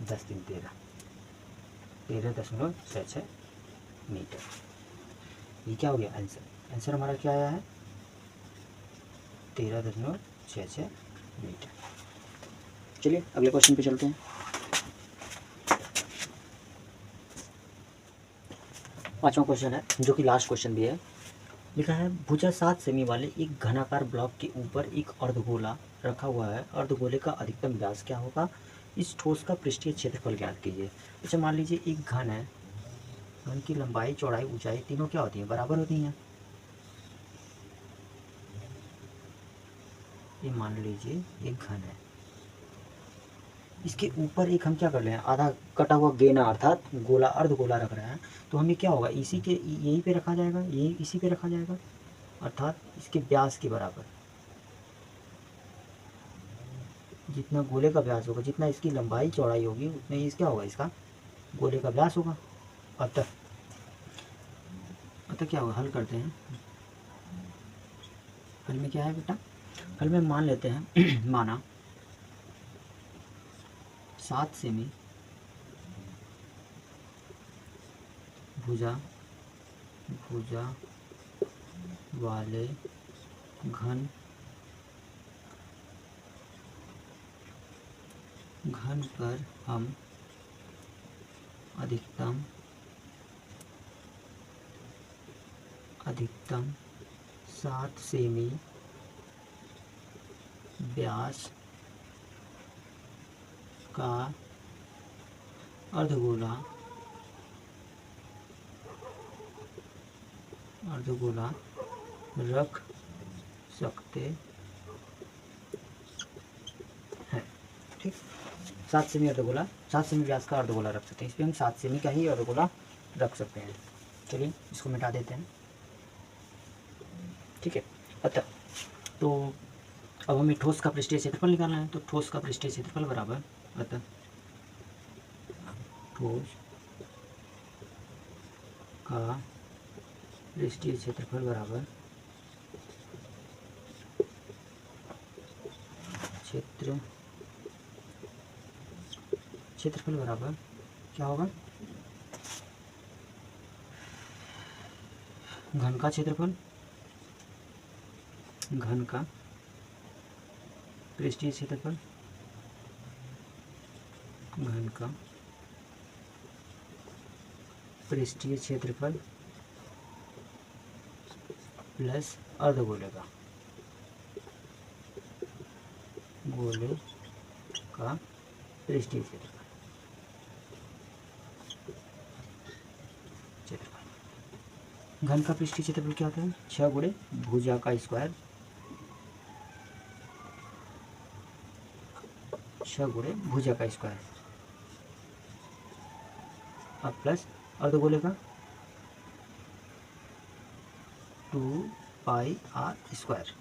10 3 13, 13.66 मीटर। ये क्या हो गया? आंसर। आंसर हमारा क्या आया है? 13.66 मीटर। चलिए अगले क्वेश्चन पे चलते हैं। पांचवा क्वेश्चन है, जो कि लास्ट क्वेश्चन भी है। लिखा है भुजा 7 सेमी वाले एक घनाकार ब्लॉक के ऊपर एक अर्धगोला रखा हुआ है। अर्धगोले का अधिकतम व्यास क्या होगा? इस ठोस का पृष्ठीय क्षेत्रफल ज्ञात कीजिए। अच्छा मान लीजिए एक घन है, घन की लंबाई चौड़ाई ऊंचाई तीनों क्या होती हैं? बराबर होती हैं। ये मान लीजिए एक घन है, इसके ऊपर एक हम क्या कर रहे हैं? आधा कटा हुआ गेना अर्थात गोला, अर्धगोला रख रहे हैं। तो हमें क्या होगा? इसी के यहीं पे रखा जाएगा, यही इसी पे रखा जाएगा, अर्थात इसके व्यास के बराबर। जितना गोले का व्यास होगा, जितना इसकी लंबाई चौड़ाई होगी, उतना ही क्या होगा? इसका गोले का व्यास होगा। अतः क्या होगा? हल करते हैं। हल में क्या है बेटा? हल में मान लेते हैं माना 7 सेमी भुजा वाले घन पर हम अधिकतम 7 सेमी व्यास का अर्धगोला रख सकते हैं। ठीक, 7 सेमी अर्धगोला, 7 सेमी व्यास का अर्धगोला रख सकते हैं। इस पर हम 7 सेमी का ही अर्धगोला रख सकते हैं। चलिए इसको मिटा देते हैं। ठीक है, अतः तो अब हमें ठोस का पृष्ठीय क्षेत्रफल निकालना है। तो ठोस का पृष्ठीय क्षेत्रफल बराबर, अतः ठोस का पृष्ठीय क्षेत्रफल बराबर क्षेत्रफल बराबर क्या होगा, घन का क्षेत्रफल, घन का पृष्ठीय क्षेत्रफल, घन का पृष्ठीय क्षेत्रफल प्लस अर्धगोले का, गोले का पृष्ठीय क्षेत्रफल। घन का पृष्ठीय क्षेत्रफल क्या होता है, 6 गुणे भुजा का स्क्वायर, 6 गुणे भुजा का स्क्वायर, अब प्लस अर्धगोले का 2 पाई आर स्क्वायर।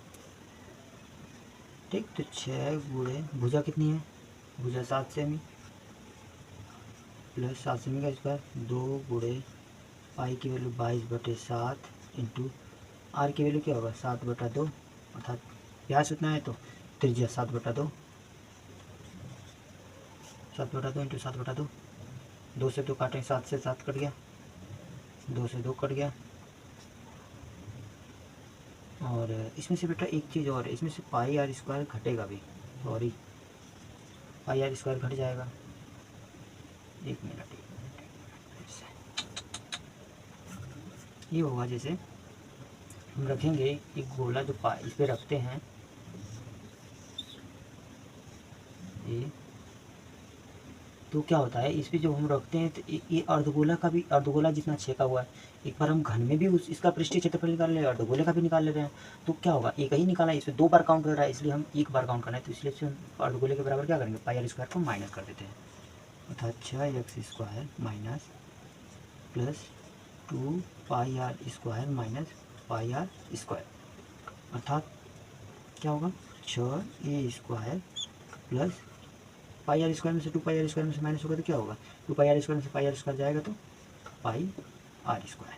ठीक, तो 6 गुणे भुजा कितनी है, भुजा 7 सेमी प्लस 7 सेमी का स्क्वायर, 2 गुणे पाई की वैल्यू 22/7 इंटू आर की वैल्यू क्या होगा 7/2, अर्थात व्यास उतना है तो त्रिज्या 7/2, 7/2 इंटू 7/2, 2 से 2 काटें, 7 से 7 कट गया, 2 से 2 कट गया। और इसमें से बेटा एक चीज़ और है, इसमें से पाई आर स्क्वायर घटेगा भी, सॉरी पाई आर स्क्वायर घट जाएगा। एक मिनट ये होगा, जैसे हम रखेंगे एक गोला जो इस पे रखते हैं, ये तो क्या होता है इस पे जो हम रखते हैं तो ये अर्धगोला का भी, अर्धगोला जितना छेका हुआ है, एक बार हम घन में भी इसका पृष्ठीय क्षेत्रफल निकाल ले, अर्धगोले का भी निकाल ले रहे हैं, तो क्या होगा एक ही निकाला है, इसमें 2 बार काउंट कर रहा है, इसलिए हम एक बार काउंट करना है, तो इसलिए हम अर्धगोले के बराबर क्या करेंगे, पाई आर स्क्वायर को माइनस कर देते हैं, अर्थात 6x² minus plus 2 pi R square minus pi R square, अर्थात क्या होगा 6a² plus pi R square में से 2 पाई आर स्क्वायर में से माइनस होगा तो क्या होगा, 2 पाई आर स्क्वायर में से पाई आर स्क्वायर जाएगा तो पाई आर स्क्वायर।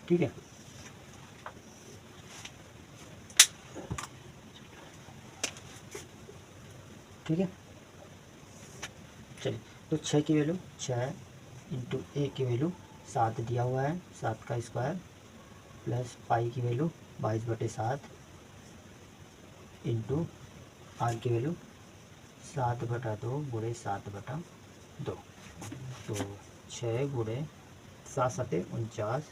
ठीक है, ठीक है, चलिए तो 6 की वैल्यू 6 इंटू ए की वैल्यू 7 दिया हुआ है, 7 का स्क्वायर प्लस पाई की वैल्यू 22/7 इंटू आर की वैल्यू 7/2 गुणे 7/2, तो 6 गुणे 7 7 49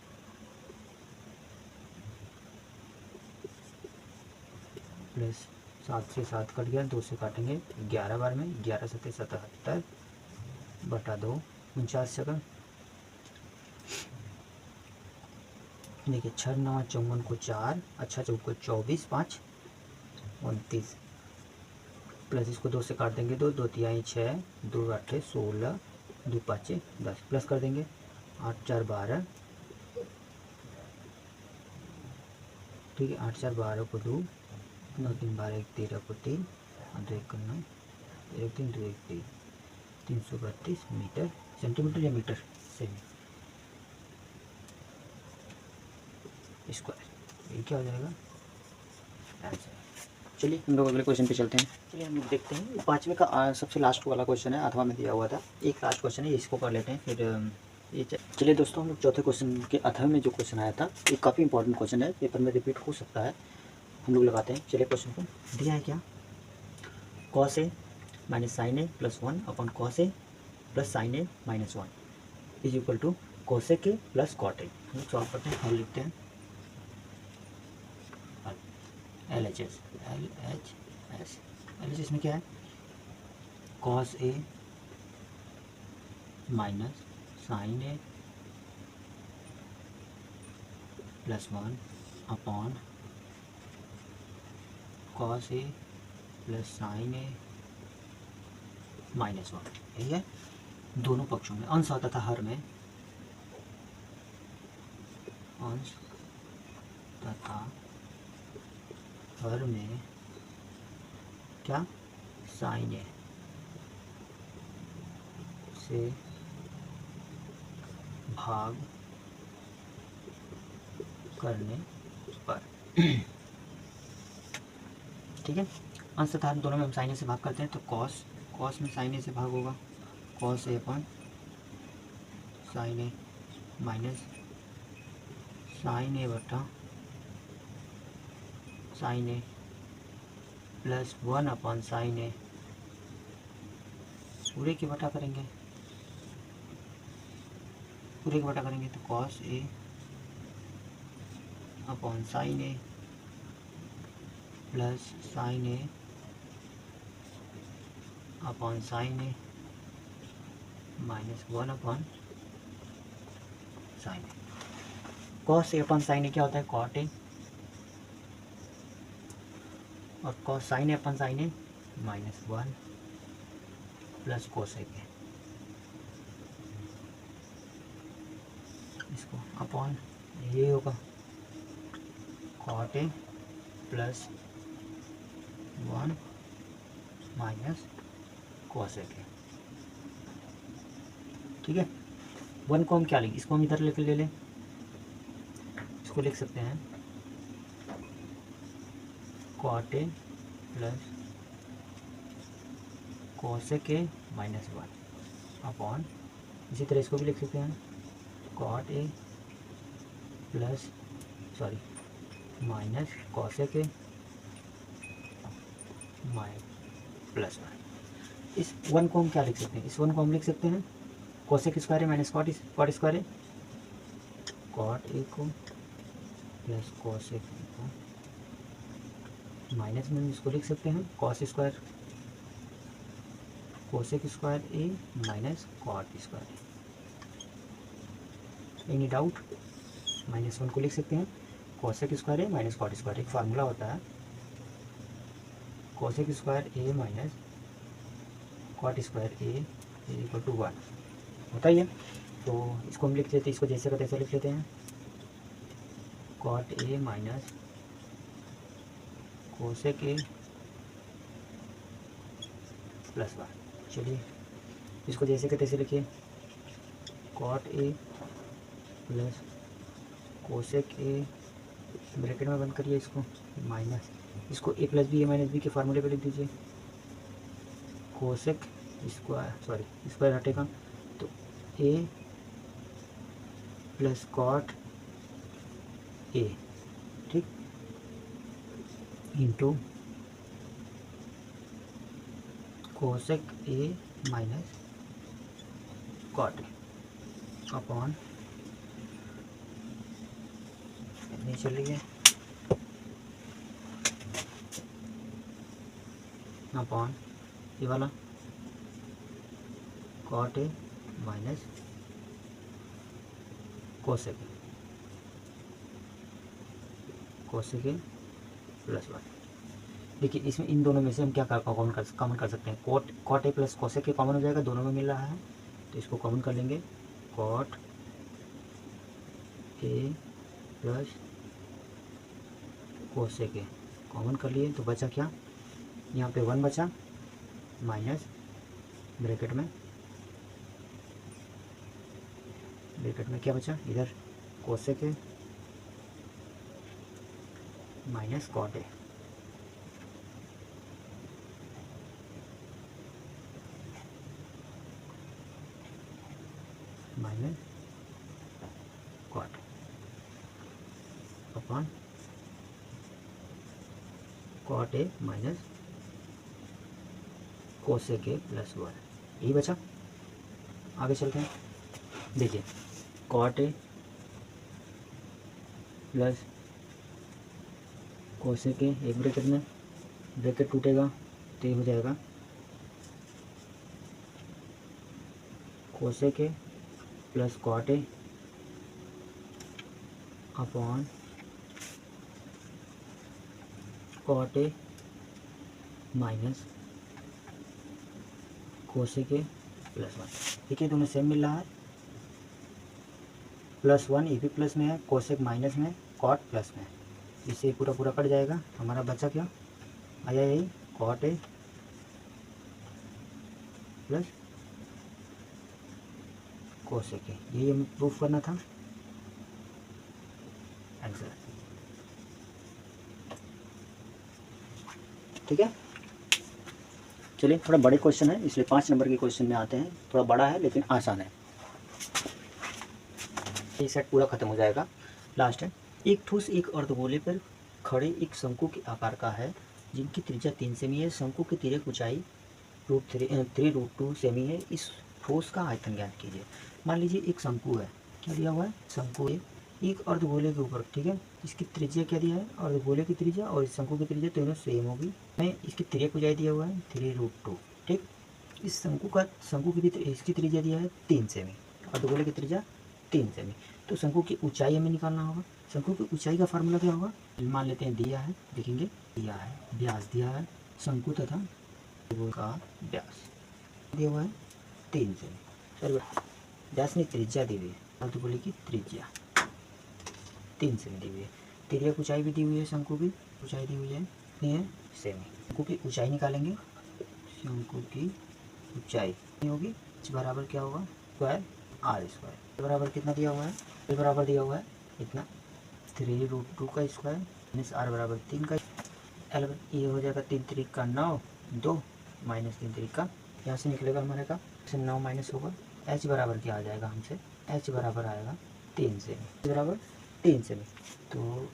प्लस 7 से 7 कट गया, 2 से काटेंगे 11 बार में, 11 7 77/2, 49 सेकंड। देखिए 6 9 54 को 4, अच्छा 4 को 24, 5 29 प्लस इसको 2 से काट देंगे, 2 2 तिहाई 6, 2 8 16, 2 5 10 प्लस कर देंगे 8 4 12, ठीक है 8 4 12 को 2, 9 3 12 1 13 को 3 और 2 1 9 1 3 2 1 3, 332 मीटर, सेंटीमीटर या मीटर सेमी स्क्वायर, ये क्या हो जाएगा आंसर। चलिए हम लोग अगले क्वेश्चन पे चलते हैं। चलिए हम लोग देखते हैं 5वें का सबसे लास्ट वाला क्वेश्चन है, अथवा में दिया हुआ था, एक लास्ट क्वेश्चन है, इसको कर लेते हैं फिर ये। चलिए दोस्तों हम लोग चौथे क्वेश्चन के अथवा में जो क्वेश्चन आया था ये काफ़ी इंपॉर्टेंट क्वेश्चन है, पेपर में रिपीट हो सकता है, हम लोग लगाते हैं। चलिए क्वेश्चन को दिया है क्या, cos a minus sine A plus 1 upon cos a plus sine A minus 1 is equal to cosec a plus cot a। हम लोग सॉल्व करते हैं, हल लिखते हैं LHS, LHS में क्या है, cos a minus sine A plus 1 upon cos A plus sine A minus 1, यही है। दोनों पक्षों में अंश तथा हर में, अंश तथा हर में क्या, साइन ए से भाग करने पर ठीक है। अंश तथा हर दोनों में हम साइन ए से भाग करते हैं, तो कॉस में साइन ए से भाग होगा, cos A upon sine A minus sine ए बटा sign A plus 1 upon sine ए, पूरे की बटा करेंगे, तो cos A upon sine A plus sine A upon sine A minus 1 upon sine A. Cos A upon sine ए क्या होता है, cot A, और cos sine A upon sine A minus 1 plus cosec ए, इसको अपॉन ये होगा cot A plus 1 minus cosec ए, ठीक है। 1 को हम क्या लिखें, इसको हम इधर लेकर ले लें, इसको लिख सकते हैं cot A plus cosec A minus 1 upon, इसी तरह इसको भी लिख सकते हैं cot A plus minus cosec A plus 1। इस 1 को हम क्या लिख सकते हैं, इस 1 को हम लिख सकते हैं cosec square A minus cot square A, cot A को प्लस कोसेक ए को माइनस में इसको लिख सकते हैं cos square cosec square A minus cot square A. Any doubt, -1 को लिख सकते हैं cosec square A minus cot square, एक फार्मूला होता है cosec square A minus cot square A equal to 1 होता ही है। तो इसको हम लिख लेते हैं, इसको जैसे का तैसे लिख लेते हैं cot A minus cosec A plus 1। चलिए इसको जैसे का तैसे लिखिए cot A plus cosec A, bracket में बंद करिए इसको, माइनस इसको A plus B A minus B के फार्मूले पे लिख दीजिए, कोसेक स्क्वायर हटेगा तो ए प्लस कॉट ए, ठीक, into cosec A minus cot A upon, नहीं चलिए अपॉन ये वाला cot A minus cosec A plus 1। देखिए इसमें इन दोनों में से हम क्या कॉमन कर सकते हैं, cot A plus cosec A common हो जाएगा, दोनों में मिल रहा है तो इसको कॉमन कर लेंगे, cot A plus cosec A common कर लिए तो बचा क्या, यहाँ पे 1 बचा माइनस ब्रैकेट में क्या बचा, इधर cosec A minus cot A, minus cot upon cot A minus cosec A plus 1, यही बचा। आगे चलते हैं, देखिए cot A plus cosec A, एक ब्रैकेट में ब्रैकेट टूटेगा तो ये हो जाएगा cosec A plus cot A upon cot A minus cosec A plus 1। ठीक है, दोनों सेम मिल रहा है। प्लस 1 ये भी प्लस में है, कोसेक माइनस में, कॉट प्लस में। इससे पूरा पूरा कट जाएगा। हमारा बचा क्या आया, यही cot A plus cosec A. यही हमें प्रूफ करना था। आंसर। ठीक है, चलिए थोड़ा बड़े क्वेश्चन है इसलिए 5 नंबर के क्वेश्चन में आते हैं। थोड़ा बड़ा है लेकिन आसान है। ये सेट पूरा खत्म हो जाएगा। लास्ट है, एक ठोस एक अर्धगोले पर खड़े एक शंकु के आकार का है जिनकी त्रिज्या 3 सेमी है। शंकु की तिर्यक ऊंचाई √3 सेमी है। इस ठोस का आयतन ज्ञात कीजिए। मान लीजिए एक शंकु है, क्या दिया हुआ है, शंकु है एक अर्धगोले के ऊपर। ठीक है, इसकी त्रिज्या क्या दिया है, अर्धगोले की त्रिज्या और इस शंकु की त्रिज्या दोनों सेम होगी। मैं इसकी तिर्यक ऊंचाई दिया हुआ है 3√2। ठीक, इस शंकु की इसकी त्रिज्या दिया है 3 सेमी, अर्धगोले की त्रिज्या 3 सेमी। तो शंकु की ऊंचाई हमें निकालना होगा। शंकु की ऊंचाई का फार्मूला क्या होगा, मान लेते हैं दिया है, देखेंगे दिया है, व्यास दिया है, शंकु तथा का व्यास दिया हुआ है 3 सेमी। सर व्यास ने त्रिज्या दी हुई है, अर्धगोले की त्रिज्या 3 सेमी दी हुई है। तिर्यक ऊंचाई भी दी हुई है, शंकु की ऊंचाई दी हुई है कितनी है, सेमी। शंकु की ऊंचाई निकालेंगे। शंकु की ऊंचाई होगी बराबर क्या होगा, स्क्वायर आर स्क्वायर। बराबर कितना दिया हुआ है, ये बराबर दिया हुआ है इतना 3√2 का स्क्वायर माइनस आर बराबर 3 का। एल ये हो जाएगा 3 3 का 9, 2 माइनस 3 3 का, यहाँ से निकलेगा हमारे का 9 माइनस होगा। एच बराबर क्या आ जाएगा हमसे, एच बराबर आएगा 3 सेमी, बराबर 3 सेमी। तो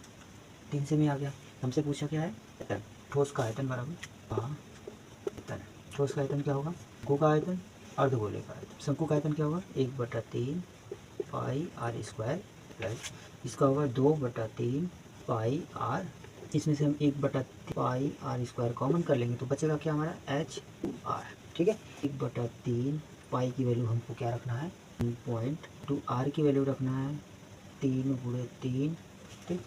3 सेमी आ गया। हमसे पूछा क्या है, आयतन। ठोस का आयतन बराबर आयतन। ठोस का आयतन क्या होगा, शंकु का आयतन, अर्धगोले का आयतन। शंकु का आयतन क्या होगा 1/3 पाई आर स्क्वायर प्लस इसका होगा 2/3 पाई आर। इसमें से हम 1/3 पाई आर स्क्वायर कॉमन कर लेंगे तो बचेगा क्या हमारा एच आर। ठीक है, 1/3 पाई की वैल्यू हमको क्या रखना है 1.2, आर की वैल्यू रखना है 3 × 3। ठीक,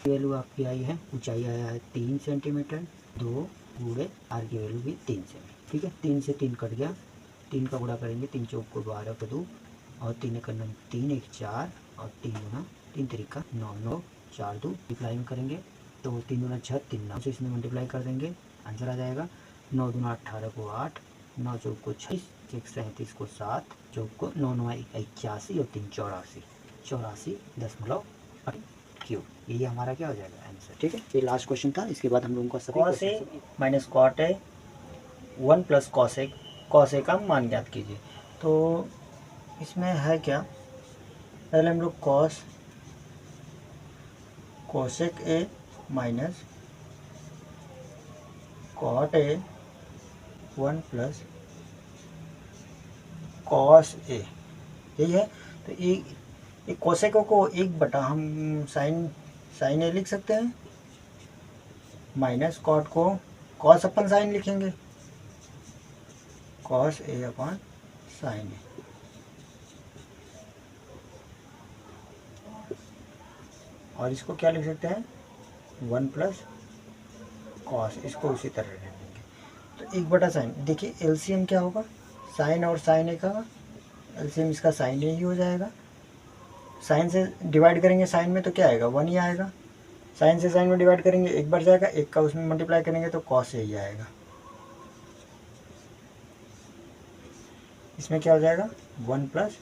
वैल्यू आपकी आई है, ऊंचाई आया है 3 सेंटीमीटर, 2 × आर की वैल्यू भी 3 सेंटीमीटर। ठीक है, 3 से 3 कट गया, 3 का गुणा करेंगे, 3 चौक को 12 को 2 और 3 एक 3 1 4 और 3 गुना 3 3 9 9 4 2 मल्टीप्लाई करेंगे तो 3 दूना 6 3 9 से इसमें मल्टीप्लाई कर देंगे, आंसर आ जाएगा 9 दूना 18 को 8, 9 चौक को 26, 1 37 को 7, चौक को 9 9 81 और 3 84, 84.8 क्यूब। ये हमारा क्या हो जाएगा आंसर। ठीक है, ये लास्ट क्वेश्चन था। इसके बाद हम लोगों का सभी cos A minus cot A 1 plus cos A का मान ज्ञात कीजिए। तो इसमें है क्या, पहले हम लोग cosec A minus cot A 1 plus cos A, यही है। तो ये कोसेक को 1 हम साइन ए लिख सकते हैं, माइनस कॉट को कॉस अपन साइन लिखेंगे, कॉस ए अपन साइन ए। और इसको क्या लिख सकते हैं 1 प्लस कॉस, इसको उसी तरह रख देंगे। तो 1/साइन, देखिए एलसीएम क्या होगा, साइन और साइन ए का एलसीएम इसका साइन ए ही हो जाएगा। साइन से डिवाइड करेंगे साइन में तो क्या आएगा 1 ही आएगा, साइन से साइन में डिवाइड करेंगे 1 बढ़ जाएगा, 1 का उसमें मल्टीप्लाई करेंगे तो कॉस ए ही आएगा। इसमें क्या हो जाएगा 1 प्लस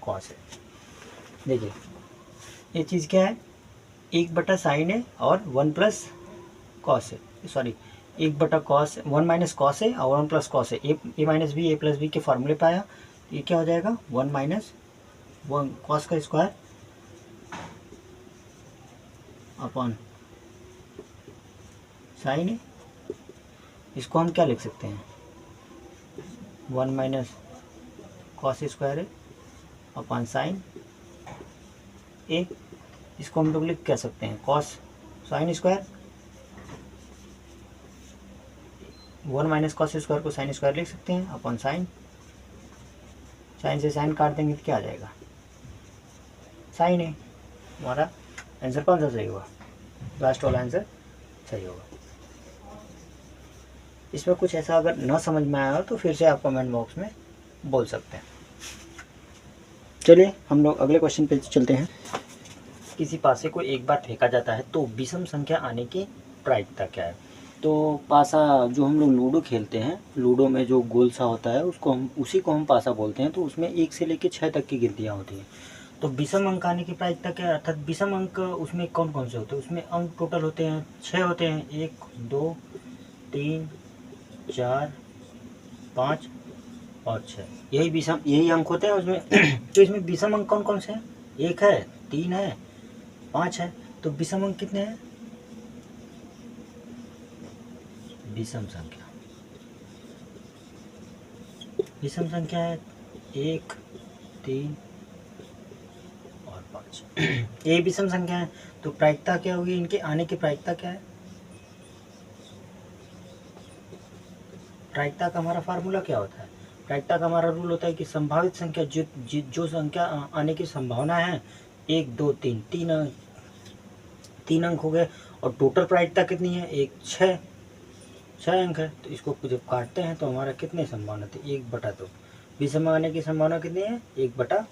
कॉस ए। देखिए ये चीज़ क्या है 1/साइन ए और 1 plus cos A, sorry 1/कॉस 1 minus cos A और 1 plus cos A minus B A plus B के फॉर्मूले पे आया। ये क्या हो जाएगा 1 माइनस 1 कॉस का स्क्वायर अपॉन साइन ए। इसको हम क्या लिख सकते हैं 1 माइनस कॉस स्क्वायर ए अपॉन साइन ए। इसको हम लोग लिख कह सकते हैं cos sine square, 1 minus cos square को साइन स्क्वायर लिख सकते हैं अपॉन साइन। साइन से साइन काट देंगे तो क्या आ जाएगा साइन ए। हमारा आंसर कौन सा सही होगा, लास्ट वाला आंसर सही होगा। इसमें कुछ ऐसा अगर ना समझ में आया हो तो फिर से आप कमेंट बॉक्स में बोल सकते हैं। चलिए हम लोग अगले क्वेश्चन पे चलते हैं। किसी पासे को एक बार फेंका जाता है तो विषम संख्या आने की प्रायिकता क्या है? तो पासा जो हम लोग लूडो खेलते हैं, लूडो में जो गोल सा होता है उसी को हम पासा बोलते हैं। तो उसमें 1 से लेकर 6 तक की गिनतियाँ होती हैं। तो विषम अंक आने की प्रायिकता क्या है, अर्थात विषम अंक उसमें कौन कौन से होते हैं? उसमें अंक टोटल होते हैं 6 होते हैं, 1 2 3 4 5 और 6, यही अंक होते हैं उसमें। तो इसमें विषम अंक कौन कौन से हैं? 1 है, 3 है, 5 है। तो विषम अंक कितने हैं? विषम संख्या है 1 3 और 5। ये विषम संख्या है। तो प्रायिकता क्या होगी? इनके आने की प्रायिकता क्या है? प्रायिकता का हमारा फार्मूला क्या होता है? प्रायिकता का हमारा रूल होता है कि संभावित संख्या जो संख्या आने की संभावना है 1 2 3 तीन अंक हो गए। और टोटल प्रायिकता कितनी है? 1 6 अंक है। तो इसको जब काटते हैं तो हमारा कितने संभावना थी? 1/2। विषम आने की संभावना कितनी है? 1/2।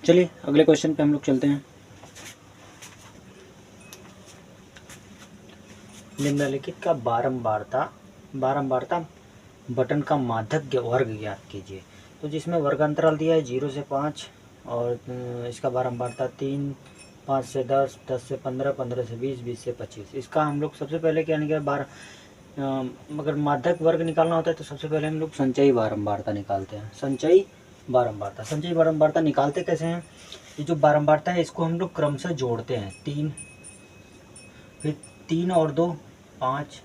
चलिए अगले क्वेश्चन पे हम लोग चलते हैं। निम्नलिखित का बारंबारता बटन का माध्यक वर्ग ज्ञात कीजिए। तो जिसमें वर्गांतराल दिया है 0 से 5 और इसका बारंबारता 3 5 से 10 10 से 15 15 से 20 20 से 25। इसका हम लोग सबसे पहले क्या निकाल अगर माध्यक वर्ग निकालना होता है तो सबसे पहले हम लोग संचयी बारंबारता निकालते हैं। संचयी बारंबारता निकालते कैसे हैं? ये जो बारंबारता है इसको हम लोग क्रम से जोड़ते हैं। 3 फिर 3 और 2 5,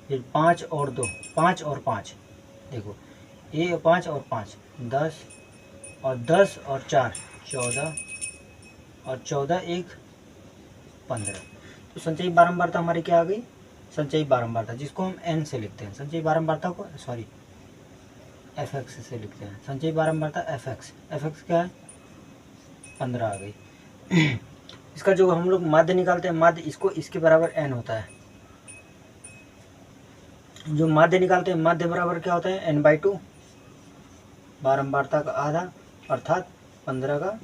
फिर 5 और 2 5 और 5, देखो ये 5 और 5 10 और 10 और 4 14 और 14 1 15। तो संचयी बारंबारता हमारी क्या आ गई? संचयी बारंबारता जिसको हम n से लिखते हैं, संचयी बारंबारता को fx से लिखते हैं। संचयी बारंबारता fx क्या है? 15 आ गई। इसका जो हम लोग माध्य निकालते हैं, माध्य इसको इसके बराबर n होता है। जो माध्य निकालते हैं, माध्य बराबर क्या होता है? n/2, बारंबारता का आधा अर्थात 15 का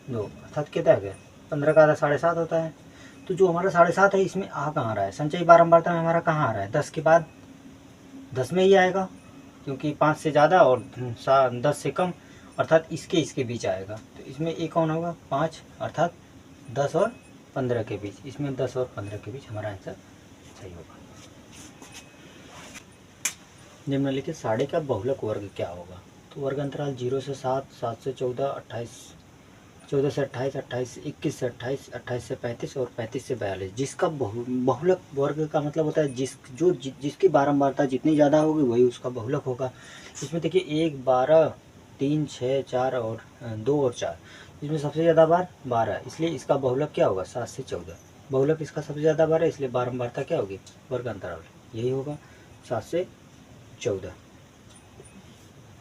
2, अर्थात कितना है? 15 का आधा 7.5 होता है। तो जो हमारा 7.5 है इसमें आ कहाँ रहा है? संचयी बारंबारता में हमारा कहाँ आ रहा है? 10 के बाद 10 में ही आएगा, क्योंकि 5 से ज़्यादा और 10 से कम, अर्थात इसके बीच आएगा। तो इसमें एक कौन होगा? 5, अर्थात 10 और 15 के बीच। इसमें 10 और 15 के बीच हमारा आंसर सही होगा। निम्नलिखित साढ़े का बहुलक वर्ग क्या होगा? तो वर्ग अंतराल 0 से 7 7 से 14 28 14 से 28 28 से 21 से 28 28 से 35 और 35 से 42। जिसका बहुलक वर्ग का मतलब होता है जिसकी बारंबारता जितनी ज़्यादा होगी वही उसका बहुलक होगा। इसमें देखिए 1 12 3 6 4 और 2 और 4, इसमें सबसे ज़्यादा बार 12, इसलिए इसका बहुलक क्या होगा? 7 से 14। बहुलक इसका सबसे ज़्यादा बार है, इसलिए बारंबारता क्या होगी? वर्ग अंतराल यही होगा 7 से 14,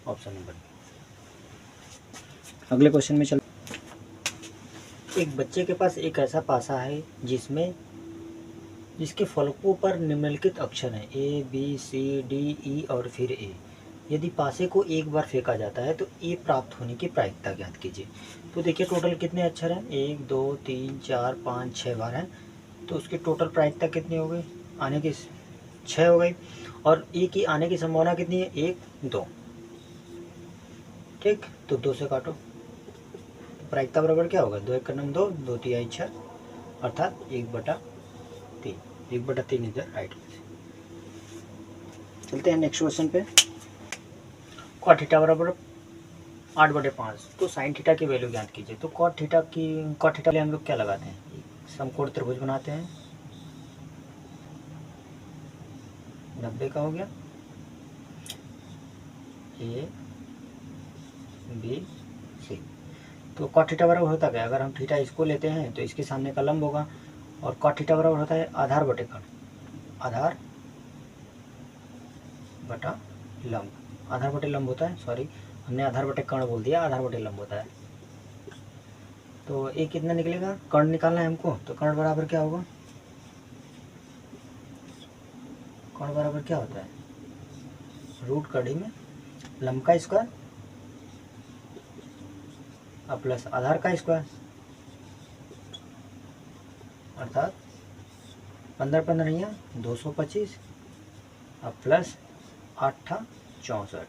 ऑप्शन नंबर। अगले क्वेश्चन में चल। एक बच्चे के पास एक ऐसा पासा है जिसके फलकों पर निम्नलिखित अक्षर हैं A B C D E और फिर A। यदि पासे को एक बार फेंका जाता है तो A प्राप्त होने की प्रायिकता ज्ञात कीजिए। तो देखिए टोटल कितने अक्षर हैं? 1 2 3 4 5 6 बार हैं। तो उसकी टोटल प्रायिकता कितनी हो गई? आने की 6 हो गई। और A की आने की संभावना कितनी है? 1 2। ठीक, तो 2 से काटो। प्रायिकता बराबर क्या होगा? 2 1 2 2 3 6, अर्थात 1/3। 1/3 इज द राइट आंसर। चलते हैं नेक्स्ट क्वेश्चन पे। कॉट थीटा बराबर 8/5। तो साइन थीटा की वैल्यू ज्ञात कीजिए। तो कॉट थीटा लिए हम लोग क्या लगाते हैं? समकोण त्रिभुज बनाते हैं। 90 का हो गया A B C। तो कॉट थीटा बराबर होता क्या? अगर हम थीटा इसको लेते हैं तो इसके सामने का लंब होगा, और कॉट थीटा बराबर होता है आधार बटे कर्ण, आधार बटा लंब, आधार बटे लंब होता है। सॉरी, हमने आधार बटे कर्ण बोल दिया, आधार बटे लंब होता है। तो एक कितना निकलेगा? कर्ण निकालना है हमको, तो कर्ण बराबर क्या होगा? और बराबर क्या होता है, रूट कड़ी में लंब का स्क्वायर और प्लस आधार का स्क्वायर, अर्थात 15 225 और प्लस 8 64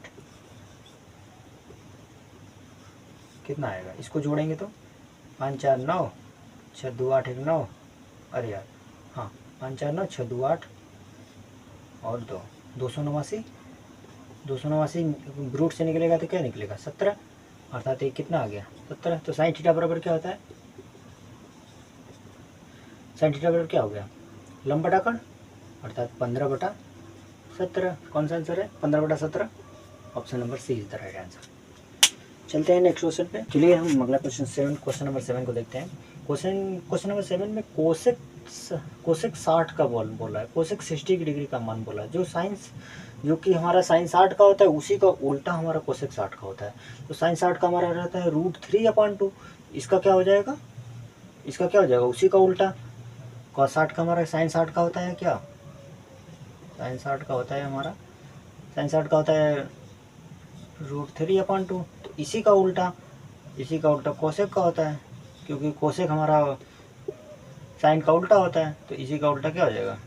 कितना आएगा, इसको जोड़ेंगे तो 5 4 9 6 2 8 1 9, अरे यार हाँ 5 4 9 6 2 8 और 2 289 रूट से निकलेगा तो क्या निकलेगा 17, अर्थात ये कितना आ गया 17। तो साइन थीटा बराबर क्या होता है, साइन थीटा बराबर क्या हो गया, लंब बटा कण, अर्थात 15/17। कौन सा आंसर है 15/17, option number C is the right answer. चलते हैं नेक्स्ट क्वेश्चन पे। चलिए हम अगला क्वेश्चन नंबर 7 को देखते हैं। क्वेश्चन नंबर 7 में कोसेक 60 का बोला है, कोसेक 60 डिग्री का मान बोला है। जो कि हमारा साइन 60 का होता है उसी का उल्टा हमारा कोसेक 60 का होता है। तो साइन 60 का हमारा रहता है √3/2। इसका क्या हो जाएगा, इसका क्या हो जाएगा उसी का उल्टा। cos 60 का हमारा साइन 60 का होता है क्या, साइन 60 का होता है हमारा, साइन 60 का होता है √3/2। तो इसी का उल्टा कोसेक का होता है, क्योंकि कोसेक हमारा साइन का उल्टा होता है। तो इसी का उल्टा क्या हो जाएगा,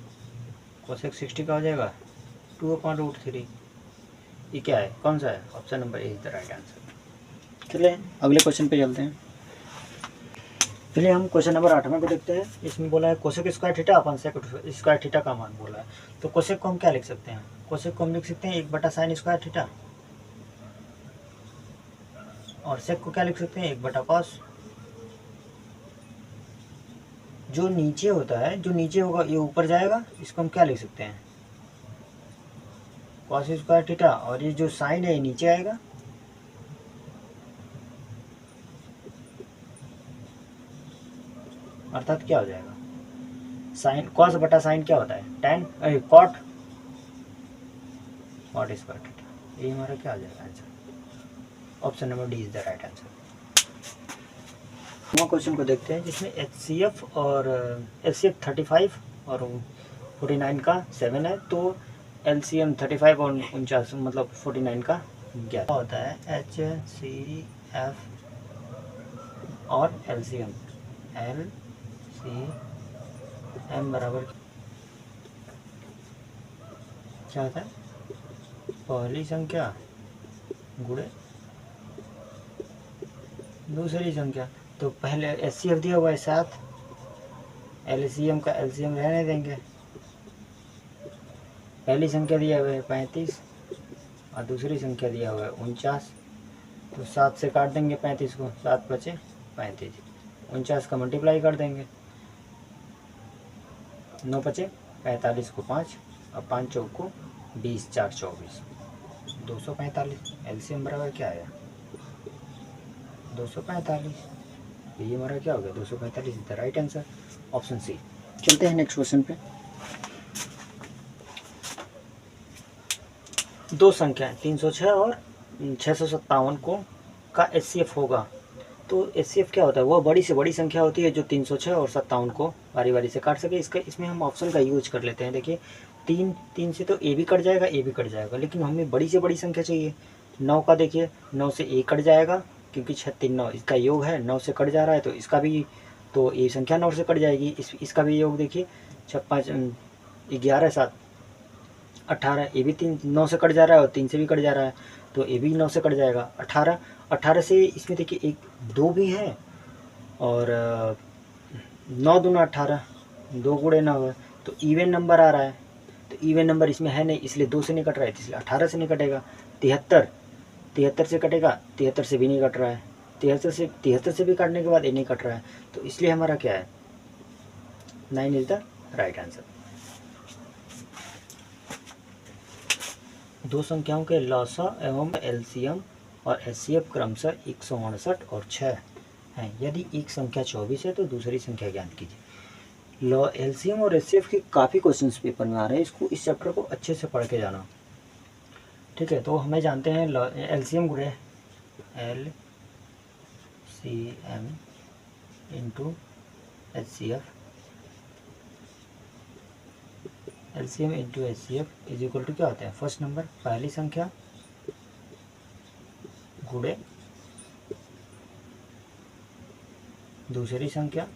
कोसेक 60 का हो जाएगा 2/√3। ये क्या है, कौन सा है, option number A is the right answer. चलिए अगले क्वेश्चन पे चलते हैं। चलिए हम क्वेश्चन नंबर 8 को देखते हैं। इसमें बोला है कोसेक स्क्वायर थीटा अपन सेक स्क्वायर थीटा का मान बोला है। तो कोसेक को हम क्या लिख सकते हैं, कोसेक को हम लिख सकते हैं 1/sin स्क्वायर थीटा, और सेक को क्या लिख सकते हैं 1/cos। जो नीचे होता है, जो नीचे होगा ये ऊपर जाएगा, इसको हम क्या लिख सकते हैं cos स्क्वायर थीटा, और ये जो साइन है ये नीचे आएगा। अर्थात क्या हो जाएगा, साइन cos बटा साइन क्या होता है tan cot स्क्वायर थीटा। ये हमारा क्या हो जाएगा answer, option number D is the right answer. Question को देखते हैं जिसमें HCF और HCF 35 और 49 का 7 है। तो LCM 35 और 49 मतलब 49 का 11 होता है। HCF और LCM बराबर क्या होता है, पहली संख्या गुणे दूसरी संख्या। तो पहले HCF दिया हुआ है 7, LCM का LCM रहने देंगे। पहली संख्या दिया हुआ है 35 और दूसरी संख्या दिया हुआ है 49। तो 7 से काट देंगे 35 को, 7 बचे 35, 49 का मल्टीप्लाई कर देंगे, 9 बचे 45 को 5 और 5 चौक को 20, 4 24, 245। LCM बराबर क्या आया 245। ये हमारा क्या हो गया 245 the right answer, option C. चलते हैं नेक्स्ट क्वेश्चन पे। दो संख्याएं 306 और 657 को का HCF होगा। तो HCF क्या होता है, वो बड़ी से बड़ी संख्या होती है जो 306 और 57 को बारी बारी से काट सके। इसमें हम ऑप्शन का यूज कर लेते हैं। देखिए 3 से तो ए भी कट जाएगा, लेकिन हमें बड़ी से बड़ी संख्या चाहिए। 9 का देखिए 9 से ए कट जाएगा, क्योंकि 6 3 9 इसका योग है, 9 से कट जा रहा है तो इसका भी, तो ये संख्या 9 से कट जाएगी। इसका भी योग देखिए 6 5 11 7 18, ये भी 9 से कट जा रहा है और 3 से भी कट जा रहा है, तो ये भी 9 से कट जाएगा। 18 से इसमें देखिए 1 2 भी है, और 9 दूना 18, 2 गुणे 9 है, तो इवन नंबर आ रहा है। तो इवन नंबर इसमें है नहीं, इसलिए 2 से नहीं कट रहा है, इसलिए 18 से नहीं कटेगा। 73 से कटेगा, 73 से भी नहीं कट रहा है, 73 से भी काटने के बाद ये नहीं कट रहा है, तो इसलिए हमारा क्या है 9 इज द राइट आंसर। दो संख्याओं के लॉसा एवं LCM और HCF क्रमशः 168 और 6 हैं। यदि एक संख्या 24 है तो दूसरी संख्या ज्ञात कीजिए। LCM और HCF के काफ़ी क्वेश्चंस पेपर में आ रहे हैं, इसको इस चैप्टर को अच्छे से पढ़ के जाना, ठीक है। तो हमें जानते हैं LCM गुणे LCM into HCF, LCM into HCF is equal to क्या होता है, फर्स्ट नंबर पहली संख्या गुणे दूसरी संख्या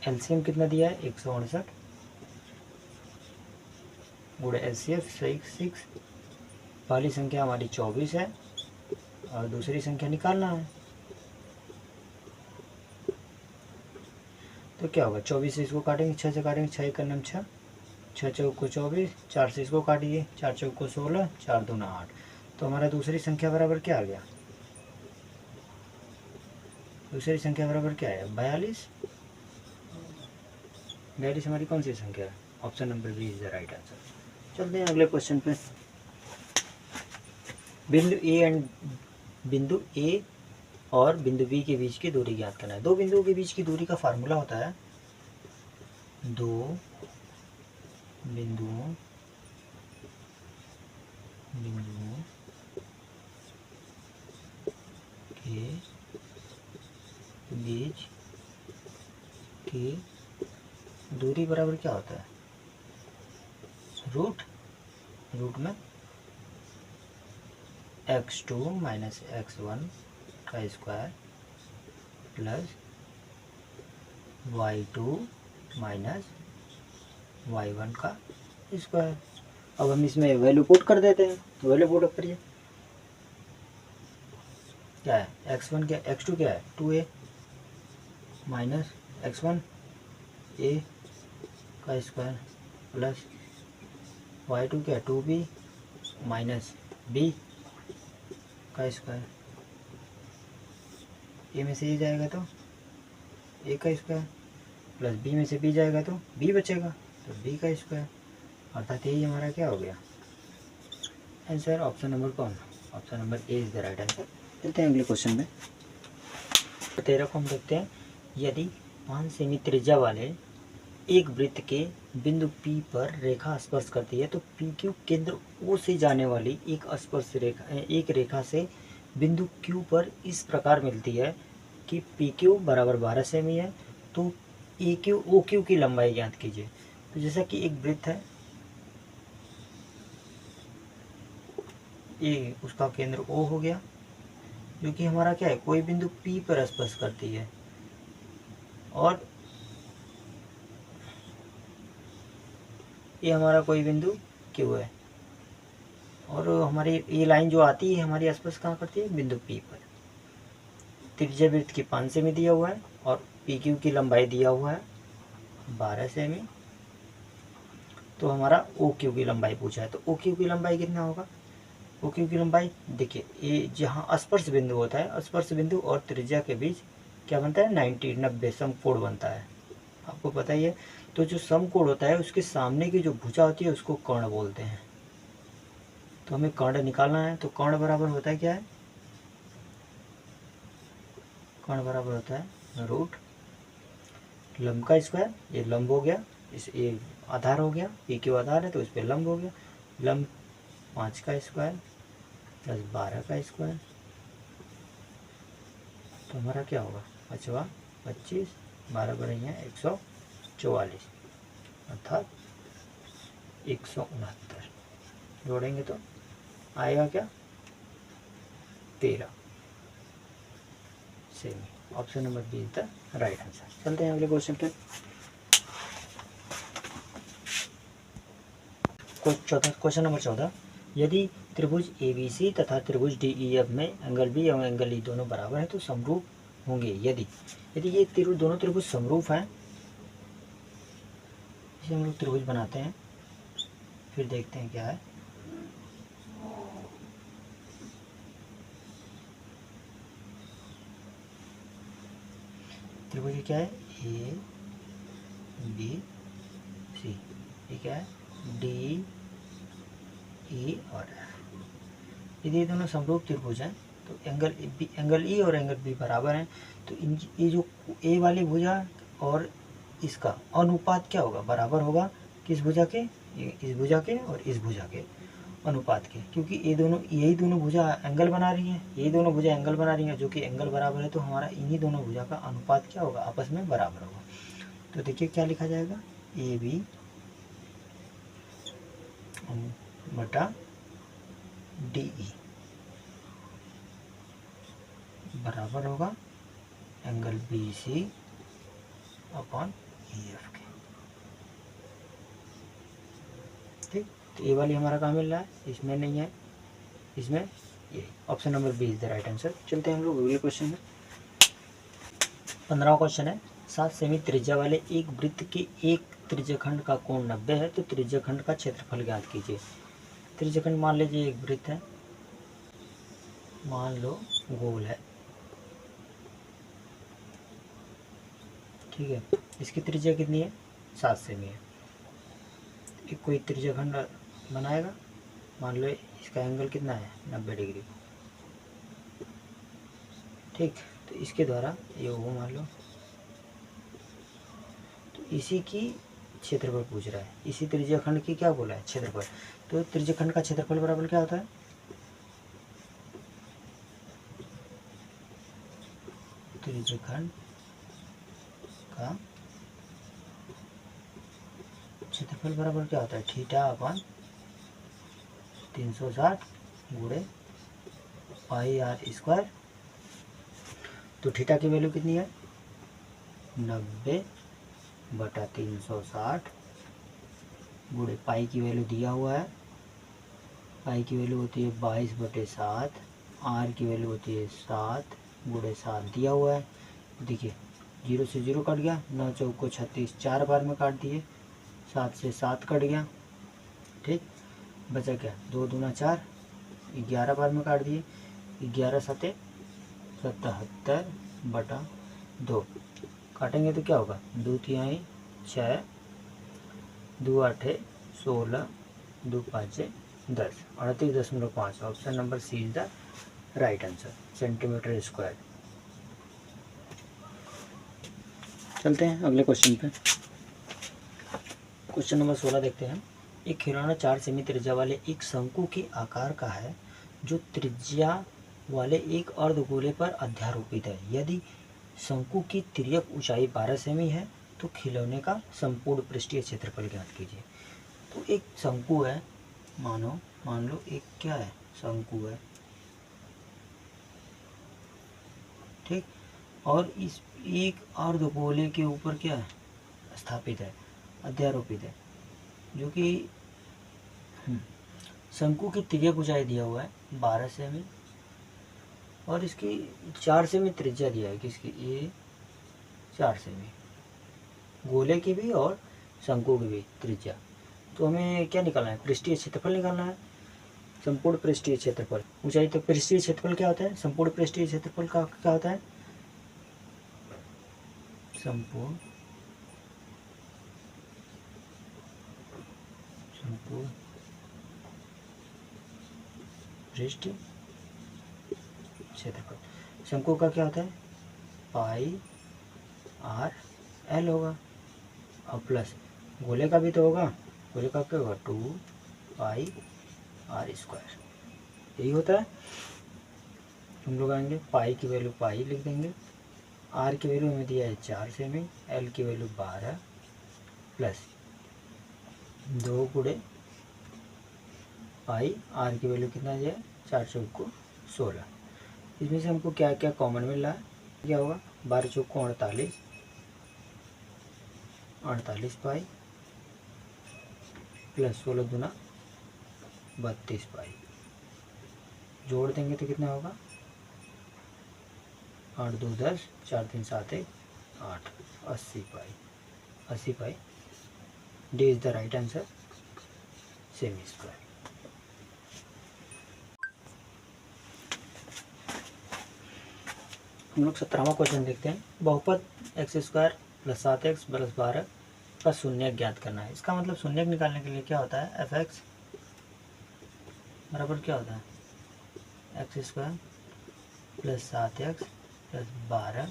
LCM कितना दिया है 168 गुणे LCF 6 पहली संख्या हमारी 24 है और दूसरी संख्या निकालना है। तो क्या होगा, 24 से इसको काटेंगे, 6 से काटेंगे, 6 का नाम 6, 6 चौक को 24, 4 से इसको काटिए, 4 चौक को 16, 4 दूना 8। तो हमारा दूसरी संख्या बराबर क्या आ गया, दूसरी संख्या बराबर क्या है 42। 42 हमारी कौन सी संख्या है, option number B is the right answer. चलते हैं अगले क्वेश्चन पे। बिंदु ए और बिंदु बी के बीच की दूरी ज्ञात करना है। दो बिंदुओं के बीच की दूरी का फार्मूला होता है, दो बिंदुओं के बीच की दूरी बराबर क्या होता है, रूट में x2 माइनस x1 का square plus y2 minus y1 का स्क्वायर। अब हम इसमें वैल्यू पुट कर देते हैं, तो वैल्यू पुट करिए, क्या है x1 क्या, x2 क्या है 2a माइनस x1 a का स्क्वायर प्लस y2 क्या है 2b माइनस b का स्क्वायर। ए में से ये जाएगा तो ए का स्क्वायर प्लस बी में से बी जाएगा तो बी बचेगा तो बी का स्क्वायर, अर्थात यही हमारा क्या हो गया आंसर। ऑप्शन नंबर कौन, option number A is the right answer. चलते हैं अगले क्वेश्चन में। 13 को हम देखते हैं, यदि 5 सेमी त्रिज्या वाले एक वृत्त के बिंदु P पर रेखा स्पर्श करती है तो PQ केंद्र O से जाने वाली एक रेखा से बिंदु Q पर इस प्रकार मिलती है कि PQ बराबर 12 सेमी है, तो AQ OQ की लंबाई ज्ञात कीजिए। तो जैसा कि एक वृत्त है, ये उसका केंद्र O हो गया, जो कि हमारा क्या है कोई बिंदु P पर स्पर्श करती है, और ये हमारा कोई बिंदु Q है, और हमारी ये लाइन जो आती है हमारी स्पर्श कहाँ करती है बिंदु P पर। त्रिज्या वृत्त की 5 सेमी दिया हुआ है और PQ की लंबाई दिया हुआ है 12 सेमी, तो हमारा OQ की लंबाई पूछा है। तो OQ की लंबाई कितना होगा, OQ की लंबाई देखिए, ये जहाँ स्पर्श बिंदु होता है, स्पर्श बिंदु और त्रिज्या के बीच क्या बनता है 90 समकोण बनता है, आपको पता ही है। तो जो समकोण होता है उसके सामने की जो भुजा होती है उसको कर्ण बोलते हैं। तो हमें कर्ण निकालना है, तो कर्ण बराबर होता है क्या है, कर्ण बराबर होता है रूट लंब का स्क्वायर, ये लंब हो गया, इस ये आधार हो गया, PQ आधार है तो इस पर लंब हो गया, लंब 5 का स्क्वायर प्लस 12 का स्क्वायर, तो हमारा क्या होगा 5 25 12 बढ़िया 144, अर्थात 169 जोड़ेंगे तो आएगा क्या 13 सेमी। Option number B is the right answer. चलते हैं अगले क्वेश्चन पे। क्वेश्चन नंबर 14, यदि त्रिभुज ABC तथा त्रिभुज DEF में एंगल B और एंगल E दोनों बराबर है तो समरूप होंगे। यदि ये दोनों त्रिभुज समरूप हैं, इसे हम लोग त्रिभुज बनाते हैं, फिर देखते हैं क्या है। त्रिभुज क्या है A B C, ये क्या है D E और F। यदि ये दोनों समरूप त्रिभुज हैं तो एंगल E और एंगल B बराबर हैं, तो ये जो A वाली भुजा और इसका अनुपात क्या होगा, बराबर होगा किस भुजा के, इस भुजा के और इस भुजा के अनुपात के, क्योंकि यही दोनों भुजा एंगल बना रही हैं, यही दोनों भुजा एंगल बना रही हैं, जो कि एंगल बराबर है तो हमारा इन्हीं दोनों भुजा का अनुपात क्या होगा आपस में बराबर होगा। तो देखिए क्या लिखा जाएगा, ए बी बटा डी ई बराबर होगा angle B C upon E F के। ठीक, तो ये वाली हमारा कहाँ मिल रहा है, इसमें नहीं है, इसमें ये option number B is the right answer. चलते हैं हम लोग अगले क्वेश्चन में। 15वां क्वेश्चन है, 7 सेमी त्रिज्या वाले एक वृत्त के एक त्रिज्यखंड का कोण 90 है, तो त्रिज्यखंड का क्षेत्रफल ज्ञात कीजिए। त्रिज्यखंड मान लीजिए एक वृत्त है, मान लो गोल है, ठीक है, इसकी त्रिज्या कितनी है, 7 सेमी है। एक कोई त्रिज्यखंड बनाएगा, मान लो इसका एंगल कितना है, 90 डिग्री, ठीक, तो इसके द्वारा ये वो मान लो, तो इसी की क्षेत्रफल पूछ रहा है, इसी त्रिज्यखंड की क्या बोला है, क्षेत्रफल। तो त्रिज्यखंड का क्षेत्रफल बराबर क्या होता है, त्रिज्यखंड का क्षेत्रफल बराबर क्या होता है, थीटा अपॉन 360 गुणे पाई आर स्क्वायर। तो थीटा की वैल्यू कितनी है, 90 बटा 360 गुणे पाई की वैल्यू दिया हुआ है, पाई की वैल्यू होती है 22/7, आर की वैल्यू होती है 7 गुणे 7 दिया हुआ है। देखिए 0 से 0 कट गया, 9 चौको 36, 4 बार में काट दिए, 7 से 7 कट गया, ठीक, बचा क्या, 2 दूना 4, 11 बार में काट दिए, 11 सते 77 बटा 2 काटेंगे तो क्या होगा, 2 तिहाई 6, 2 आठे 16, 2 पाँचे 10, 38.5। Option number C is the right answer, centimetre square. चलते हैं अगले क्वेश्चन पे। क्वेश्चन नंबर 16 देखते हैं। एक खिलौना 4 सेमी त्रिज्या वाले एक शंकु के आकार का है जो त्रिज्या वाले एक अर्धगोले पर अध्यारोपित है। यदि शंकु की तिर्यक ऊंचाई 12 सेमी है तो खिलौने का संपूर्ण पृष्ठीय क्षेत्रफल ज्ञात कीजिए। तो एक शंकु है, मान लो एक क्या है, शंकु है, ठीक, और इस एक अर्धगोले के ऊपर क्या है, स्थापित है, अध्यारोपित है, जो कि शंकु की तिर्यक ऊंचाई दिया हुआ है 12 सेमी और इसकी 4 सेमी त्रिज्या दिया है, किसकी, ये 4 सेमी, गोले की भी और शंकु की भी त्रिज्या। तो हमें क्या निकालना है, पृष्ठीय क्षेत्रफल निकालना है, संपूर्ण पृष्ठीय क्षेत्रफल। ऊंचाई तो पृष्ठीय क्षेत्रफल क्या होता है, संपूर्ण पृष्ठीय क्षेत्रफल का क्या होता है, संपूर्ण पृष्ठीय क्षेत्रफल। शंकु का क्या होता है, पाई आर एल होगा, और प्लस गोले का भी तो होगा, गोले का क्या होगा, 2 पाई आर स्क्वायर, यही होता है। हम लोग आएंगे, पाई की वैल्यू पाई लिख देंगे, आर की वैल्यू हमें दिया है 4 सेमी, एल की वैल्यू 12 प्लस 2 गुणे पाई, आर की वैल्यू कितना दिया है, 4 चौको 16। इसमें से हमको क्या क्या कॉमन मिल रहा है, क्या होगा, 12 चौको 48 पाई प्लस 16 दूना 32 पाई, जोड़ देंगे तो कितना होगा, 8 2 10, 4 3 7 1 8, 80 पाई, 80 पाई। D is the right answer, semi square. हम लोग 17वां क्वेश्चन देखते हैं। बहुपद x² + 7x + 12 का शून्यक ज्ञात करना है। इसका मतलब शून्यक निकालने के लिए क्या होता है, fx बराबर क्या होता है, x² + 7x + 12।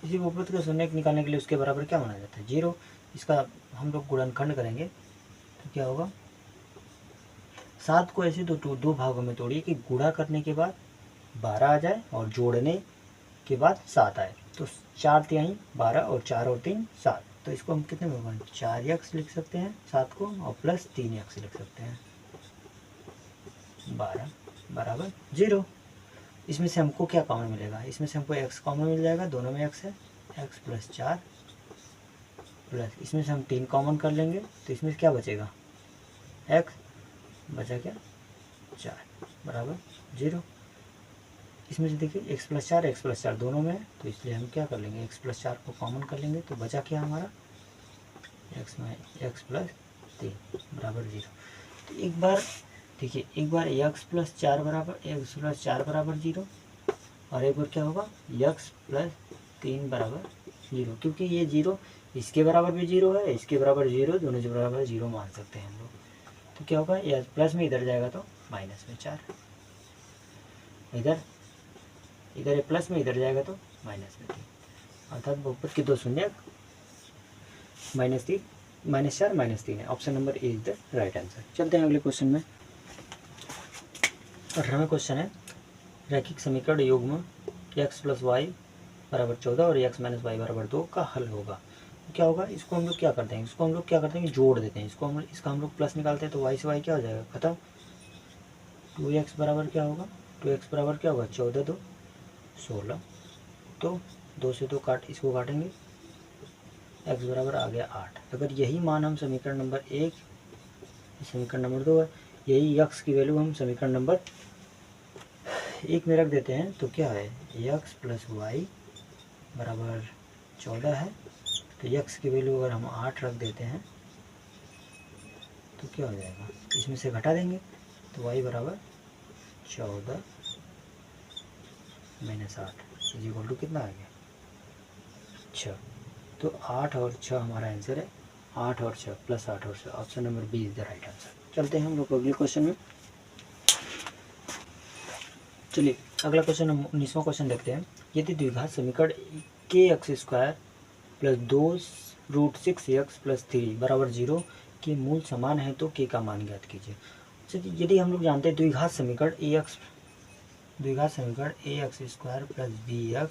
इसी बहुपद का शून्यक निकालने के लिए उसके बराबर क्या माना जाता है, 0। इसका हम लोग गुणनखंड करेंगे तो क्या होगा, 7 को ऐसे दो भागों में तोड़िए कि गुणा करने के बाद 12 आ जाए और जोड़ने के बाद 7 आए। तो 4×3 12 और 4 और 3 7, तो इसको हम कितने में होगा 4x लिख सकते हैं 7 को, और प्लस 3x लिख सकते हैं 12 बराबर 0। इसमें से हमको क्या कॉमन मिलेगा, इसमें से हमको x कॉमन मिल जाएगा, दोनों में x है, x प्लस 4 प्लस इसमें से हम 3 कॉमन कर लेंगे तो इसमें से क्या बचेगा, x बचा क्या 4 बराबर 0। इसमें से देखिए x प्लस 4 दोनों में है, तो इसलिए हम क्या कर लेंगे x प्लस 4 को कॉमन कर लेंगे, तो बचा क्या हमारा x प्लस 3 बराबर 0। तो एक बार देखिए, एक बार x प्लस 4 बराबर 0, और एक बार क्या होगा x प्लस 3 बराबर 0, क्योंकि ये 0 इसके बराबर भी 0 है, इसके बराबर 0, दोनों के बराबर 0 मान सकते हैं हम लोग। तो क्या होगा, यह प्लस में इधर जाएगा तो माइनस में 4, इधर प्लस में इधर जाएगा तो माइनस में 3, अर्थात बहुपद के 2 शून्य -4 -3 है। Option number A is the right answer. चलते हैं अगले क्वेश्चन में। 18वां क्वेश्चन है, रैखिक समीकरण युग्म x प्लस वाई बराबर 14 और x माइनस वाई बराबर 2 का हल होगा। तो क्या होगा, इसको हम लोग क्या करते हैं, जोड़ देते हैं, इसका हम लोग प्लस निकालते हैं, तो y से y क्या हो जाएगा खत्म। 2x बराबर क्या होगा, 14 2 16, तो 2 से 2 इसको काटेंगे, x बराबर आ गया 8। अगर यही मान हम समीकरण नंबर 1, समीकरण नंबर 2 है, यही x की वैल्यू हम समीकरण नंबर 1 में रख देते हैं, तो क्या है x प्लस वाई बराबर 14 है, तो x की वैल्यू अगर हम 8 रख देते हैं तो क्या हो जाएगा, इसमें से घटा देंगे, तो y बराबर 14 माइनस 8 इज इक्वल टू कितना आ गया 6। तो 8 और 6 हमारा आंसर है, 8 और 6 प्लस 8 और 6, option number B is the right answer. चलते हैं हम लोग अगले क्वेश्चन में। चलिए अगला क्वेश्चन, हम 19वां क्वेश्चन देखते हैं। यदि द्विघात समीकरण kx² प्लस 2√6x प्लस 3 बराबर 0 के मूल समान है तो k का मान ज्ञात कीजिए। चलिए, यदि हम लोग जानते हैं द्विघात समीकरण ax² plus bx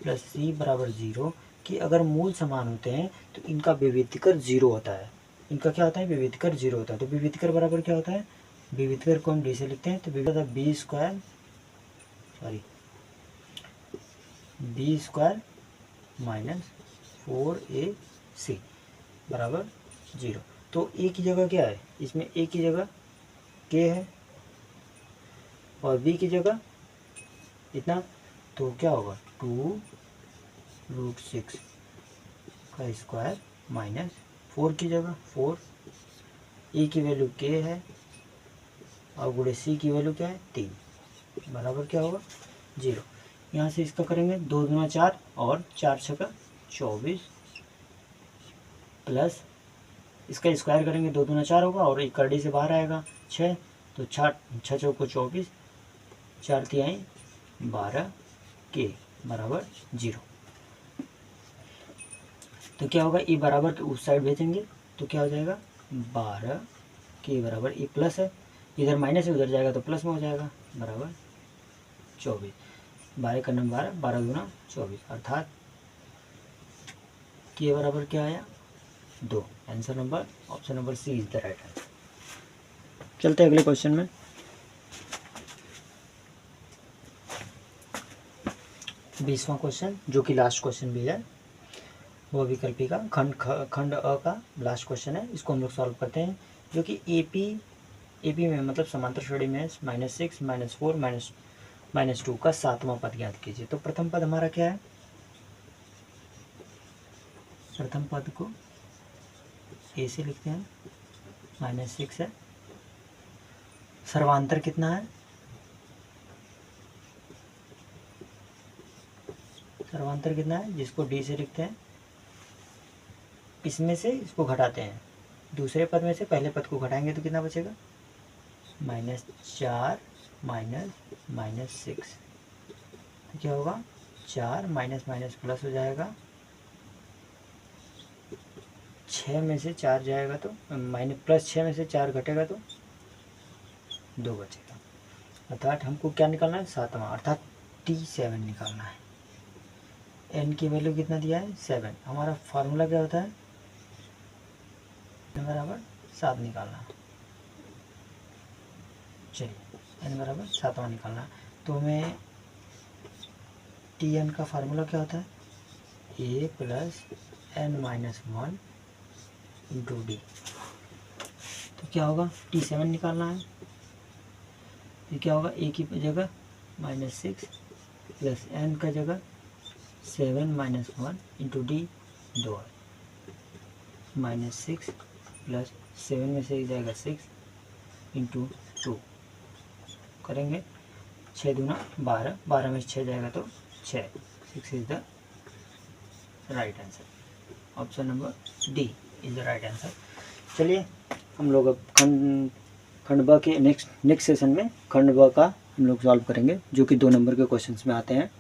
plus c बराबर 0 कि अगर मूल समान होते हैं तो इनका विविधीकर 0 होता है। इनका क्या होता है, विविधीकर 0 होता है। तो विविधीकर बराबर क्या होता है, विविधीकर को हम डी से लिखते हैं, तो विविधीकर बी स्क्वायर माइनस 4ac बराबर 0। तो a की जगह क्या है, इसमें a की जगह k है और b की जगह इतना, तो क्या होगा 2√6 का स्क्वायर माइनस 4 की जगह 4, a की वैल्यू k है और गुणे c की वैल्यू क्या है 3 बराबर क्या होगा 0। यहाँ से इसका करेंगे 2 दूना 4 और 4 छक्का 24 प्लस इसका स्क्वायर करेंगे 2 दूना 4 होगा और एक करड़ी से बाहर आएगा 6, तो 6 चौको 24, 4 तिहाई 12 के बराबर 0। तो क्या होगा, e बराबर के उस साइड भेजेंगे तो क्या हो जाएगा 12 के बराबर, e प्लस है, इधर माइनस है उधर जाएगा तो प्लस में हो जाएगा बराबर 24, 12 का नंबर 12, 12 दूना 24, अर्थात के बराबर क्या आया 2। Answer number option number C is the right answer. चलते हैं अगले क्वेश्चन में। 20वां क्वेश्चन, जो कि लास्ट क्वेश्चन भी है, वो विकल्पी का खंड अ का लास्ट क्वेश्चन है। इसको हम लोग सॉल्व करते हैं, जो कि एपी में मतलब समांतर श्रेणी में -6 -4 -2 का 7वां पद ज्ञात कीजिए। तो प्रथम पद हमारा क्या है, प्रथम पद को ए से लिखते हैं, -6 है, सर्वांतर कितना है, सर्वांतर कितना है जिसको डी से लिखते हैं, इसमें से इसको घटाते हैं, दूसरे पद में से पहले पद को घटाएंगे तो कितना बचेगा -4 -6, तो क्या होगा 4 माइनस माइनस प्लस हो जाएगा, 6 में से 4 जाएगा तो माइनस प्लस 6 में से 4 घटेगा तो 2 बचेगा, अर्थात हमको क्या निकालना है 7वां, अर्थात T7 निकालना है। n की वैल्यू कितना दिया है 7। हमारा फार्मूला क्या होता है, n बराबर 7 निकालना। चलिए n बराबर 7 निकालना, तो हमें Tn का फार्मूला क्या होता है, a plus n minus 1 into D. तो क्या होगा, T7 निकालना है, ये क्या होगा, a की जगह -6 प्लस n का जगह 7 माइनस 1 इंटू डी 2 है, -6 प्लस 7 में से एक जाएगा 6 इंटू 2 करेंगे, 6 दूना 12, 12 में 6 जाएगा तो 6, 6 is the right answer. Option number D is the right answer. चलिए हम लोग अब खंड ब के नेक्स्ट सेशन में खंड ब का हम लोग सॉल्व करेंगे, जो कि 2 नंबर के क्वेश्चंस में आते हैं।